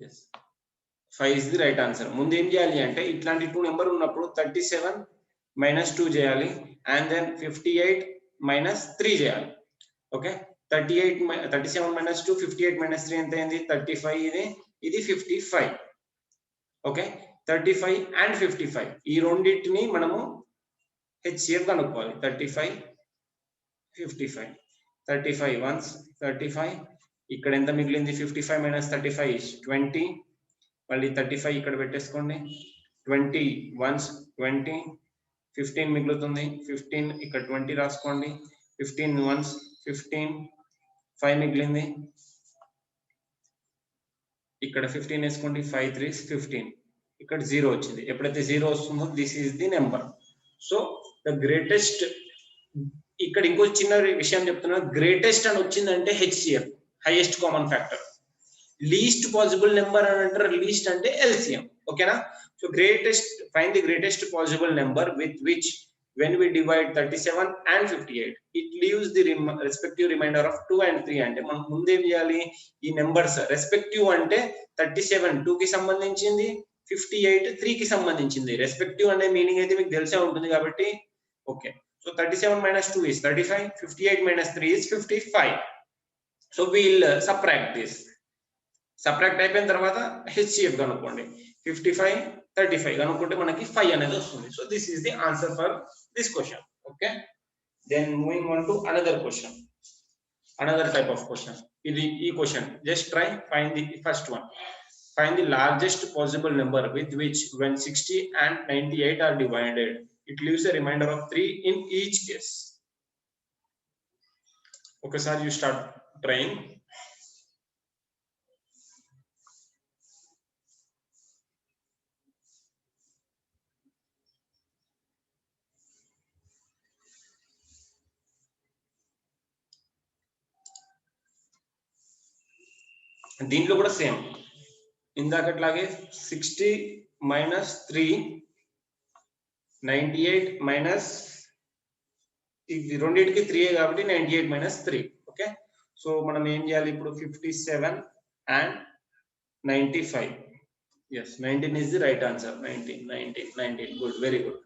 yes 5 is the right answer. ముందు ఏం చేయాలి అంటే ఇట్లాంటి 2 నెంబర్ ఉన్నప్పుడు 37 - 2 చేయాలి, అండ్ దెన్ 58 - 3 చేయాలి. ఓకే, 37 - 2 58 - 3 ఎంత అయింది? 35. ఇది 55. ఓకే, 35 and 55 ఈ రెండింటిని మనము HCF కనుక్కోవాలి. 35 55, 35 వన్స్ 35, ఇక్కడ ఎంత మిగిలింది? 55 - 35 is 20. మళ్ళీ 35 ఇక్కడ పెట్టేసుకోండి. 20 వన్స్ 20, 15 మిగులుతుంది. 15 ఇక్కడ 20 రాసుకోండి. 15 వన్స్ 15, 5 మిగిలింది. ఇక్కడ 15 వేసుకోండి. 5 3 15. ఇక్కడ 0 వచ్చింది. ఎప్పుడైతే 0 వస్తుందో this is the number. So the greatest, ఇక్కడ ఇంకో చిన్న విషయం చెప్తున్నా, గ్రేటెస్ట్ అని వచ్చిందంటే HCF, highest common factor. Least possible number అని అంటారు, లీస్ట్ అంటే LCM. ఓకేనా? So greatest, find the greatest possible number with which when we divide 37 and 58 it leaves the respective remainder of 2 and 3. అంటే మనం ముందేం చేయాలి? ఈ నెంబర్స్ రెస్పెక్టివ్ అంటే 37 2 కి సంబంధించింది, 58 3 కి సంబంధించింది. రెస్పెక్టివ్ అనే మీనింగ్ అయితే మీకు తెలిసే ఉంటుంది కాబట్టి okay. So 37 - 2 is 35, 58 - 3 is 55. So we'll subtract this. Subtract అయిపోయిన తర్వాత HCF కనుక్కోండి. 55 35 కనుక్కుంటే మనకి 5 అనేది వస్తుంది. So this is the answer for this question. Okay, then moving on to another question, another type of question. ఇది ఈ question just try find the first one. Find the largest possible number with which when 60 and 98 are divided it leaves a remainder of 3 in each case. ఒకసారి you start trying. దీంట్లో కూడా same ఇందాకట్లాగే 60 - 3 98 minus, ఇది రెండింటికి 3 కాబట్టి 98 - 3. Okay, so మనం ఏం చేయాలి ఇప్పుడు? 57 and 95. yes 19 is the right answer. 19 good, very good.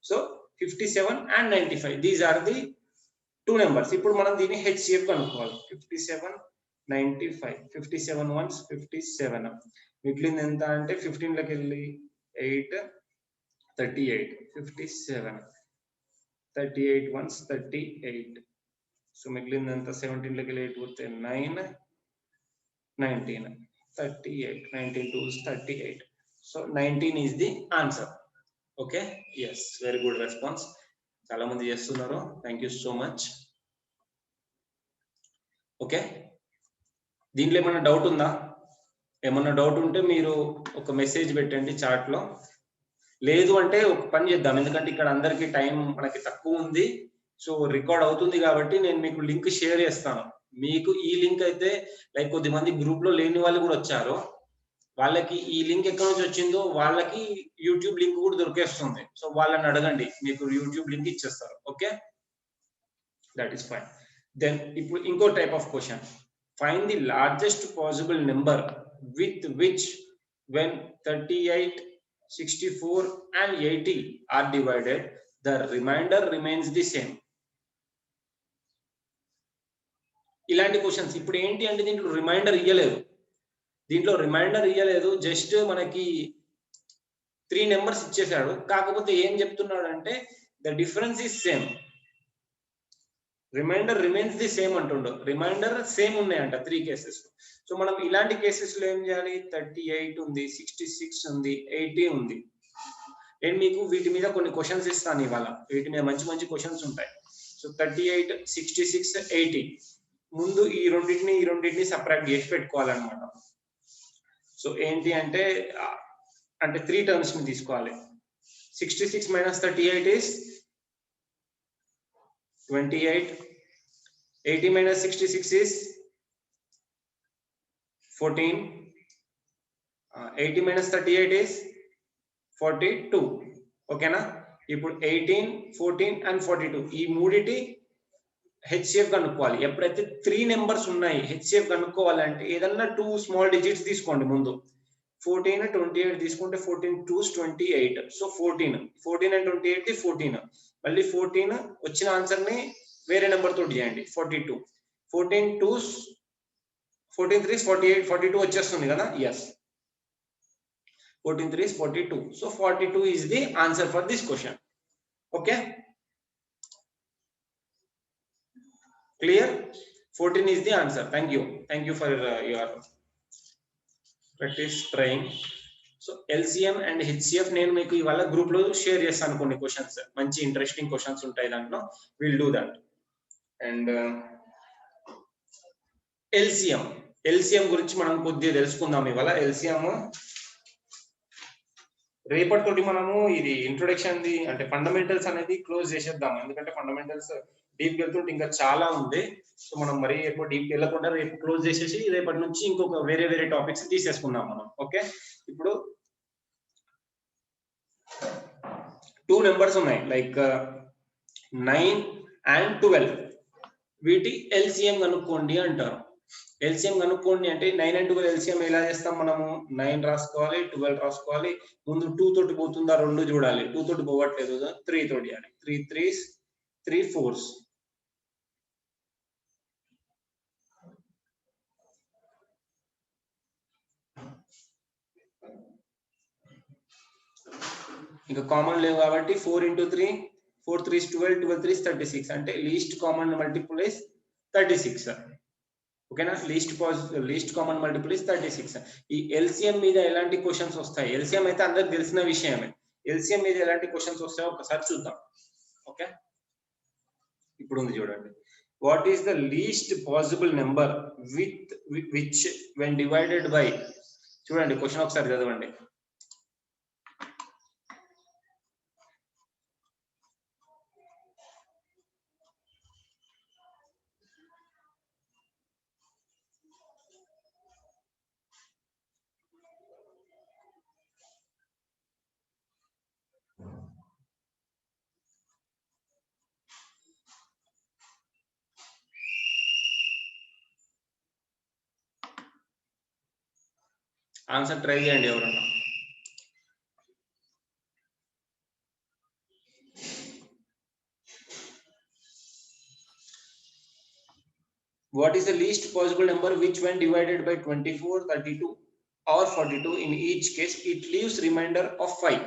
so 57 and 95 these are the two numbers. ఇప్పుడు మనం దీన్ని HCF కనుక్కోవాలి. 57 95, 57 ones 57. మిగిలింది ఎంత అంటే 15 లోకి వెళ్ళి 8, 38, 57, 38 ones 38. సో మిగిలింది ఎంత 17 లోకి వెళ్ళి 8 పోతే 9, 19, 38, 19 twos 38. So 19 is the answer. Okay, yes, very good response. చాలా మంది చేస్తున్నారు. Thank you so much. Okay, దీంట్లో ఏమైనా డౌట్ ఉందా? ఏమన్నా డౌట్ ఉంటే మీరు ఒక మెసేజ్ పెట్టండి చాట్ లో. లేదు అంటే ఒక పని చేద్దాం, ఎందుకంటే ఇక్కడ అందరికి టైం మనకి తక్కువ ఉంది. సో రికార్డ్ అవుతుంది కాబట్టి నేను మీకు లింక్ షేర్ చేస్తాను. మీకు ఈ లింక్ అయితే లైక్ కొద్దిమంది గ్రూప్ లో లేని వాళ్ళు కూడా వచ్చారు, వాళ్ళకి ఈ లింక్ ఎక్కడి నుంచి వచ్చిందో వాళ్ళకి యూట్యూబ్ లింక్ కూడా దొరికేస్తుంది. సో వాళ్ళని అడగండి, మీకు యూట్యూబ్ లింక్ ఇచ్చేస్తారు. Okay, that is fine. Then ఇప్పుడు ఇంకో type of question, find the largest possible number with which when 38, 64 and 80 are divided, the remainder remains the same. ఇలాంటి క్వశ్చన్స్. ఇప్పుడు ఏంటి అంటే దీంట్లో రిమైండర్ ఇయ్యలేదు, జస్ట్ మనకి 3 నెంబర్స్ ఇచ్చేసాడు. కాకపోతే ఏం చెప్తున్నాడు అంటే the difference is same, remainder remains the same అంటుండో. రిమైండర్ సేమ్ ఉన్నాయంట 3 కేసెస్. సో మనం ఇలాంటి కేసెస్ లో ఏం చేయాలి? 38 ఉంది, 66 ఉంది, 80 ఉంది. నేను మీకు వీటి మీద కొన్ని క్వశ్చన్స్ ఇస్తాను ఇవాళ. వీటి మీద మంచి మంచి క్వశ్చన్స్ ఉంటాయి. సో 38, 66, 80 ముందు ఈ రెండింటిని సపరేట్ చేసి పెట్టుకోవాలన్నమాట. సో ఏంటి అంటే 3 టర్మ్స్ ని తీసుకోవాలి. 66 minus 38 is 28. 80 minus 66 is 14. 80 minus 38 is 42. ఓకేనా? ఇప్పుడు 18, 14 and 42 ఈ మూడిటి హెచ్సిఎఫ్ కనుక్కోవాలి. ఎప్పుడైతే 3 నెంబర్స్ ఉన్నాయి హెచ్సిఎఫ్ కనుక్కోవాలంటే ఏదన్నా 2 స్మాల్ డిజిట్స్ తీసుకోండి ముందు. 14, 28 తీసుకుంటే 14 2s 28. So 14 and 28 the 14. మళ్ళీ 14 వచ్చిన ఆన్సర్ ని వేరే నెంబర్ తోటి చేయండి. 42. 14 2s 14 3s 48, 42 వచ్చేస్తుంది కదా. Yes, 14 3s 42. సో 42 is the answer for this question. Okay, clear? 14 is the answer. Thank you for your practice trying. So LCM and HCF నేను మీకు ఇవాళ గ్రూప్ లో షేర్ చేస్తాను. కొన్ని క్వశ్చన్స్, మంచి ఇంట్రెస్టింగ్ క్వశ్చన్స్ ఉంటాయి దాంట్లో. Will do that. And LCM గురించి మనం కొద్దిగా తెలుసుకుందాం ఇవాళ. ఎల్సిఎం రేపటితోటి మనము ఇది ఇంట్రొడక్షన్ ది అంటే ఫండమెంటల్స్ అనేది క్లోజ్ చేసేద్దాం. ఎందుకంటే ఫండమెంటల్స్ డీప్ వెళ్తుంటే ఇంకా చాలా ఉంది. సో మనం మరీ ఎక్కువ డీప్ వెళ్ళకుండా రేపు క్లోజ్ చేసేసి రేపటి నుంచి ఇంకొక వేరే టాపిక్స్ తీసేసుకుందాం మనం. ఓకే, ఇప్పుడు 2 నెంబర్స్ ఉన్నాయి లైక్ 9 and 12. వీటి ఎల్సిఎం కనుక్కోండి అంటారు. ఎల్సిఎం కనుక్కోండి అంటే 9 and 12 ఎల్సిఎం ఎలా చేస్తాం మనము? 9 రాసుకోవాలి, 12 రాసుకోవాలి. ముందు 2 తోటి పోతుందా 2 చూడాలి. 2 తోటి పోవట్లేదు, 3 తోటి చేయాలి. 3 3s 3 4s. ఇంకా కామన్ లేవు కాబట్టి 4 into 3, 4 3s 12, 12 3s 36. అంటే లీస్ట్ కామన్ మల్టిపుల్ ఇస్ 36. ఓకేనా? Least common multiple is 36. ఈ ఎల్సిఎం మీద ఎలాంటి క్వశ్చన్స్ వస్తాయి? ఎల్సిఎం అయితే అందరికి తెలిసిన విషయమే. ఎల్సిఎం మీద ఎలాంటి క్వశ్చన్స్ వస్తాయో ఒకసారి చూద్దాం. ఓకే, ఇప్పుడు ఉంది చూడండి. What is the least possible number which when divided by. చూడండి క్వశ్చన్ ఒకసారి చదవండి. ఆన్సర్ ట్రై చేయండి ఎవరన్నా. what is the least possible number which when divided by 24, 32 or 42 in each case it leaves remainder of 5.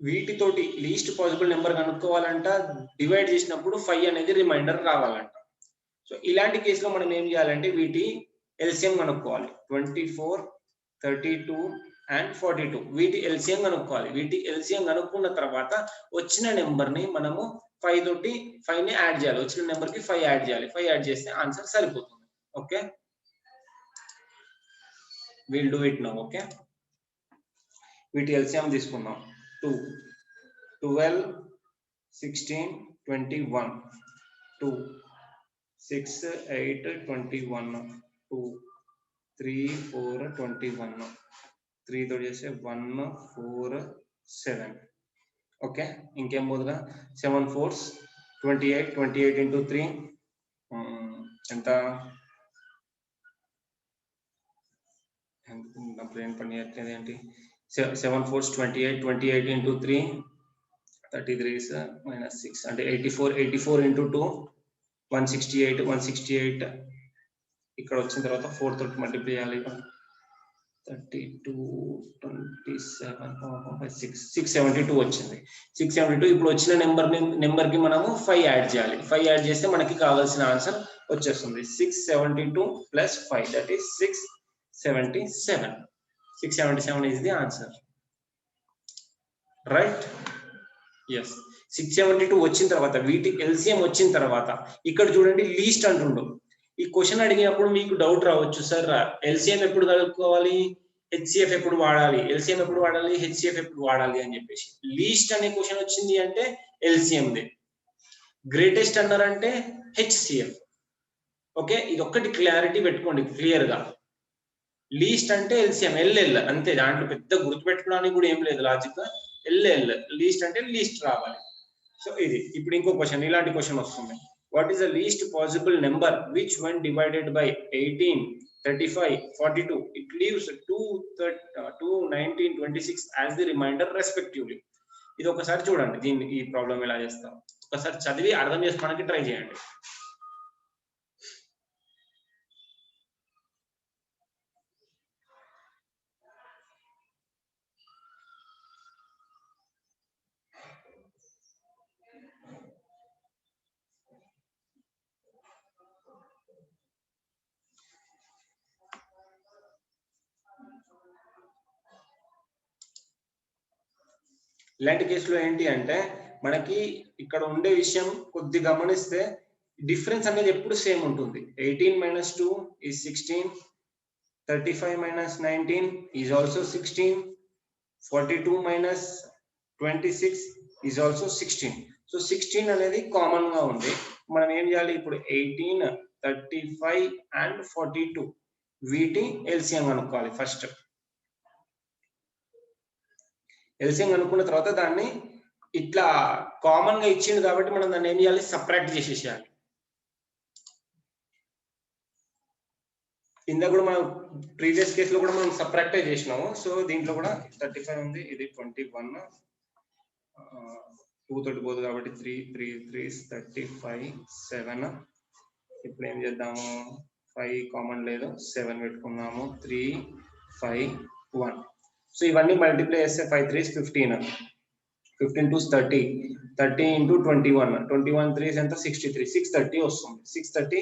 వీటితోటి least possible number కనుక్కోవాలంట, divide చేసినప్పుడు 5 అనేది reminder రావాలంట. So ఇలాంటి కేసులో మనం ఏం చేయాలంటే వీటి ఎల్సిఎం కనుక్కోవాలి. 24, 32 and 42 వీటి ఎల్సిఎం కనుక్కోవాలి. వీటి ఎల్సిఎం కనుక్కున్న తర్వాత వచ్చిన నెంబర్ ని మనము 5 తోటి 5 ని యాడ్ చేయాలి. వచ్చిన నెంబర్ కి 5 యాడ్ చేయాలి. 5 యాడ్ చేస్తే ఆన్సర్ సరిపోతుంది. Okay, will do it now. Okay, వీటి ఎల్సిఎం తీసుకుందాం. 2, 12, 16, 21, 2, 6, 8, 21, 2, 3, 4, 21, 3 తో చేస్తే 1, 4, 7. ఓకే, ఇంకేం పోదుగా. 7 4s 28, 28 into 3 ఎంత? నా బ్రెయిన్ పని చేయట్లేదు ఏంటి? 7 4s 28, 28 into 3 33 minus 6 అంటే 84, 84 into 2 168, 168 ఇక్కడ వచ్చిన తర్వాత 4 తోటి మల్టిప్లై చేయాలి. 32, 27, 672 వచ్చింది. 672 ఇప్పుడు వచ్చిన నెంబర్ కి మనము 5 యాడ్ చేయాలి. 5 యాడ్ చేస్తే మనకి కావాల్సిన ఆన్సర్ వచ్చేస్తుంది. 672 plus 5 that is 677. 677 is the answer, right? yes. 672 వచ్చిన తర్వాత వీటి ఎల్సిఎం వచ్చిన తర్వాత ఇక్కడ చూడండి లీస్ట్ అంటుండు. ఈ క్వశ్చన్ అడిగినప్పుడు మీకు డౌట్ రావచ్చు, సార్ ఎల్సిఎం ఎప్పుడు కలుపుకోవాలి, హెచ్సిఎఫ్ ఎప్పుడు వాడాలి, ఎల్సిఎం ఎప్పుడు వాడాలి, హెచ్సిఎఫ్ ఎప్పుడు వాడాలి అని చెప్పేసి. లీస్ట్ అనే క్వశ్చన్ వచ్చింది అంటే ఎల్సిఎం ది, గ్రేటెస్ట్ అన్నారంటే హెచ్సిఎఫ్. ఓకే, ఇది ఒక్కటి క్లారిటీ పెట్టుకోండి క్లియర్ గా. లీస్ట్ అంటే ఎల్సిఎం, ఎల్ఎల్ అంతే, దాంట్లో పెద్ద గుర్తు పెట్టుకోవడానికి కూడా ఏం లేదు లాజిక్. ఎల్ఎల్ లీస్ట్ అంటే లీస్ట్ రావాలి. సో ఇది ఇప్పుడు ఇంకో క్వశ్చన్, ఇలాంటి క్వశ్చన్ వస్తుంది. What is the least possible number which when divided by 18, 35, 42 it leaves 2, 19, 26 as the remainder respectively. ఇది ఒకసారి చూడండి, దీన్ని ఈ ప్రాబ్లం ఎలా చేస్తాం ఒకసారి చదివి అర్థం చేసుకోవడానికి ట్రై చేయండి. ఇలాంటి కేసులో ఏంటి అంటే మనకి ఇక్కడ ఉండే విషయం కొద్ది గమనిస్తే డిఫరెన్స్ అనేది ఎప్పుడు సేమ్ ఉంటుంది. 18 minus 2 is 16, 35 minus 19 is also 16, 42 minus 26 is also 16. So 16 అనేది కామన్ గా ఉంది. మనం ఏం చేయాలి ఇప్పుడు 18, 35 and 42 వీటి ఎల్సిఎం కనుక్కోవాలి. ఫస్ట్ ఎల్సిఎం కనుక్కున్న తర్వాత దాన్ని ఇట్లా కామన్ గా ఇచ్చింది కాబట్టి మనం దాన్ని ఏం చేయాలి, సబ్ట్రాక్ట్ చేసేసేయాలి. ఇందాక కూడా మనం ప్రీవియస్ కేసులో కూడా మనం సబ్ట్రాక్ట్ చేసినాము. సో దీంట్లో కూడా 35 ఉంది, ఇది 21, 2 తోటి పోదు కాబట్టి 3, 3, 3, 35, 7. ఇప్పుడు ఏం చేద్దాము, 5 కామన్ లేదు, 7 పెట్టుకున్నాము, 3, 5, 1. సో ఇవన్నీ మల్టిప్లై చేస్తే 5 3s 15, 15 2s 30, 30 into 21, 21 3s ఎంత 63, 630 వస్తుంది. 630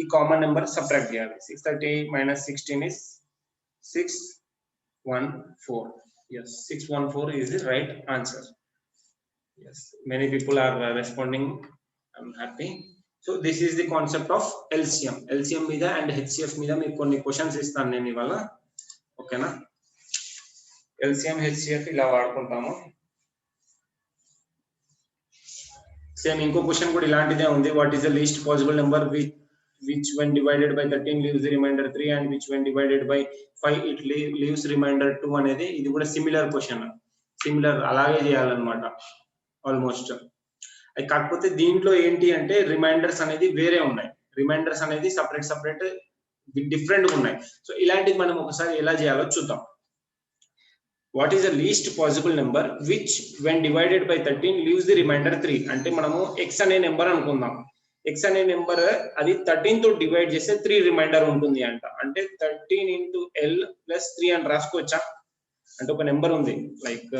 ఈ కామన్ నెంబర్ సబ్ట్రాక్ట్ చేయాలి. 630 minus 16 is 614. yes, 614 is the right answer. yes, many people are responding. I'm happy. so this is the concept of LCM. LCM మీద and HCF మీద మీకు కొన్ని questions ఇస్తాను నేను ఇవాళ. ఓకేనా, LCM HCF ఇలా వాడుకుంటాము. సేమ్ ఇంకో క్వశ్చన్ కూడా ఇలాంటిదే ఉంది. What is the least possible number which when divided by 13 leaves the remainder 3 and which when divided by 5 it leaves remainder 2 అనేది ఇది కూడా సిమిలర్ క్వశ్చన్. సిమిలర్ అలాగే చేయాలన్నమాట ఆల్మోస్ట్. అది కాకపోతే దీంట్లో ఏంటి అంటే రిమైండర్స్ అనేది వేరే ఉన్నాయి. రిమైండర్స్ అనేది సపరేట్ డిఫరెంట్ గా ఉన్నాయి. సో ఇలాంటివి మనం ఒకసారి ఎలా చేయాలో చూద్దాం. What is the least possible number which when divided by 13 leaves the remainder 3. అంటే మనము x అనే నెంబర్ అనుకుందాం. x అనే నెంబర్ అది 13 తో డివైడ్ చేస్తే 3 రిమైండర్ ఉంటుంది అంట. అంటే 13 into l plus 3 అని రాసుకోవచ్చా? అంటే ఒక నెంబర్ ఉంది లైక్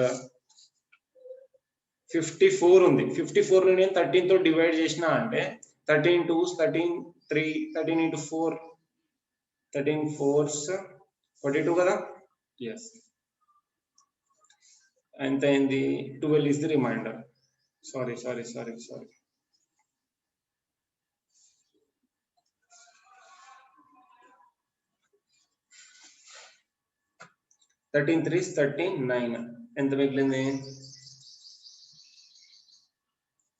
54 ఉంది. 54 ని నేను 13 తో డివైడ్ చేసినా అంటే 13 2s 13 3 13 into 4 13 4s 42 కదా. yes ఎంత అయింది? 12 is the remainder. sorry 13 3s 39 ఎంత మిగిలింది?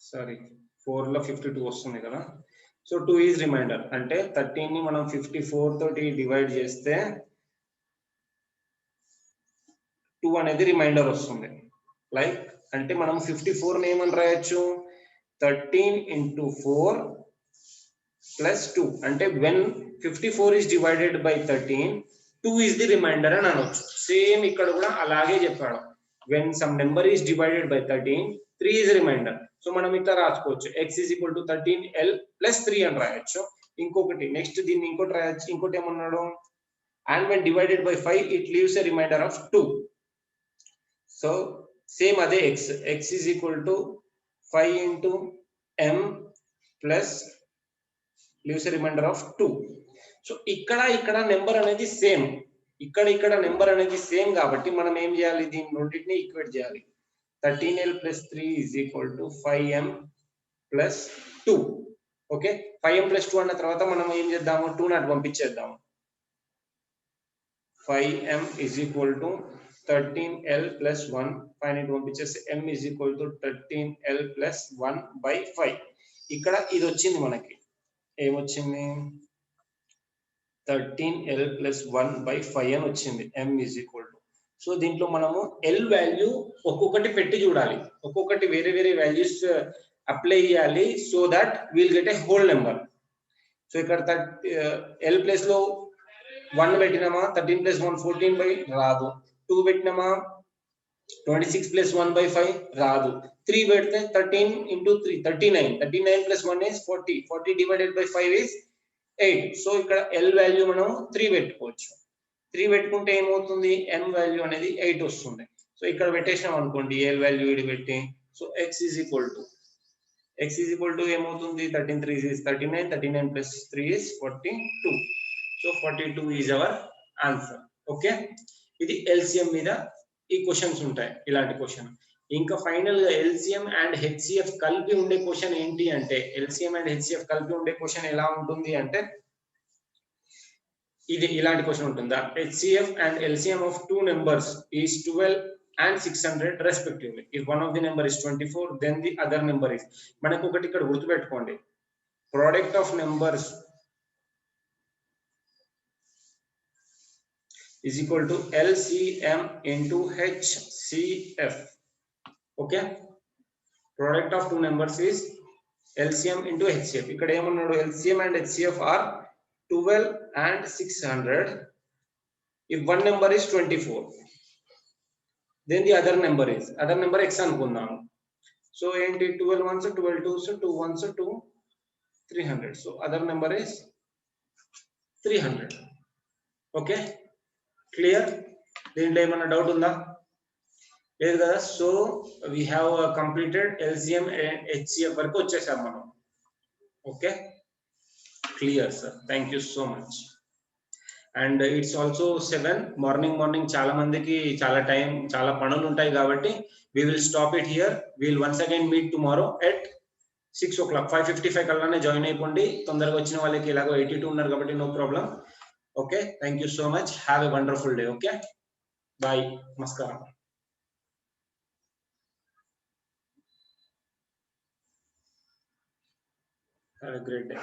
సారీ 4 లో 52 వస్తుంది కదా. So 2 is reminder. అంటే 13 ని మనం 54 తోటి డివైడ్ చేస్తే 2 అనేది రిమైండర్ వస్తుంది. లైక్ అంటే మనం 54 ని ఏమని రాయొచ్చు? 13 into 4 plus 2. అంటే when 54 is divided by 13, 2 is the remainder అని అనొచ్చు. సేమ్ ఇక్కడ కూడా అలాగే చెప్పాడు. when some number is divided by 13, 3 is remainder. So మనం ఇట్లా రాసుకోవచ్చు, x is equal to 13l plus 3 అని రాయొచ్చు. ఇంకొకటి నెక్స్ట్ దీన్ని ఇంకోటి రాయొచ్చు. ఇంకోటి ఏమన్నాడు? and when divided by 5, it leaves a remainder of 2. So same అదే x is equal to 5 into m plus leaves a remainder of 2. So ఇక్కడ నెంబర్ అనేది సేమ్, ఇక్కడ నెంబర్ అనేది సేమ్ కాబట్టి మనం ఏం చేయాలి? దీన్ని రెండింటిని ఈక్వేట్ చేయాలి. 13l plus 3 is equal to 5m plus 2. Okay, 5m plus 2 అన్న తర్వాత మనం ఏం చేద్దాము? 2 not పంపించేద్దాము. 5m is equal to 13l plus 1. 5 ని పంపించేస్తే m is equal to 13l plus 1 by 5. ఇక్కడ ఇది వచ్చింది మనకి. ఏమొచ్చింది? 13l plus 1 by 5 అని వచ్చింది. m is equal to. So దీంట్లో మనము l వాల్యూ ఒక్కొక్కటి పెట్టి చూడాలి, ఒక్కొక్కటి వేరే వేరే వాల్యూస్ అప్లై చేయాలి. So that will get a whole number. So ఇక్కడ l ప్లేస్ లో 1 పెట్టినామా? 13 plus 1 14 by రాదు. 2 పెట్టినామా? 26 plus 1 by 5 రాదు. 3 పెడితే 13 into 3 39. 39 plus 1 is 40. 40 divided by 5 is 8. So ఇక్కడ l వాల్యూ మనం 3 పెట్టుకోవచ్చు. 3 పెట్టుకుంటే ఏమవుతుంది? m వాల్యూ అనేది 8 వస్తుంది. సో ఇక్కడ పెట్టేసినాం అనుకోండి l వాల్యూ ఇది పెట్టి. So x is equal to ఏమవుతుంది? 13 3 is 39. 39 plus 3 is 42. సో 42 is our answer. ఓకే, ఇది LCM మీద ఈ క్వశ్చన్స్ ఉంటాయి, ఇలాంటి క్వశ్చన్. ఇంకా ఫైనల్ గా LCM అండ్ HCF కలిపి ఉండే క్వశ్చన్ ఏంటి అంటే, LCM అండ్ HCF కలిపి ఉండే క్వశ్చన్ ఎలా ఉంటుంది అంటే ఇది ఇలాంటి క్వశ్చన్ ఉంటుందా? HCF and LCM of two numbers is 12 and 600 respectively. If one of the number is 24, then the other number is. మనకు ఒకటి ఇక్కడ గుర్తుపెట్టుకోండి, product of numbers is equal to LCM into HCF. Okay, product of two numbers is LCM into HCF. ఇక్కడ ఏమన్నాడు? LCM and HCF are 12 and 600 if one number is 24, then the other number x అనుకుందాం. So ఏంటి? 12 ones 12 twos 2 ones 2 300. so other number is 300. Okay, clear? దీంట్లో ఏమైనా doubt ఉందా? లేదు కదా. So we have completed LCM and HCF వరకు వచ్చేసాం మనం. Okay, clear sir, thank you so much. And it's also 7 morning చాలా మందికి చాలా పనులు ఉంటాయి కాబట్టి we will stop it here. We will once again meet tomorrow at 6 o'clock. 5:55 కల్లానే జాయిన్ అయిపోండి. తొందరగా వచ్చిన వాళ్ళకి ఇలాగో 82 ఉన్నారు కాబట్టి no problem. Okay, thank you so much. Have a wonderful day. Okay, bye, నమస్కారం. Have a great day.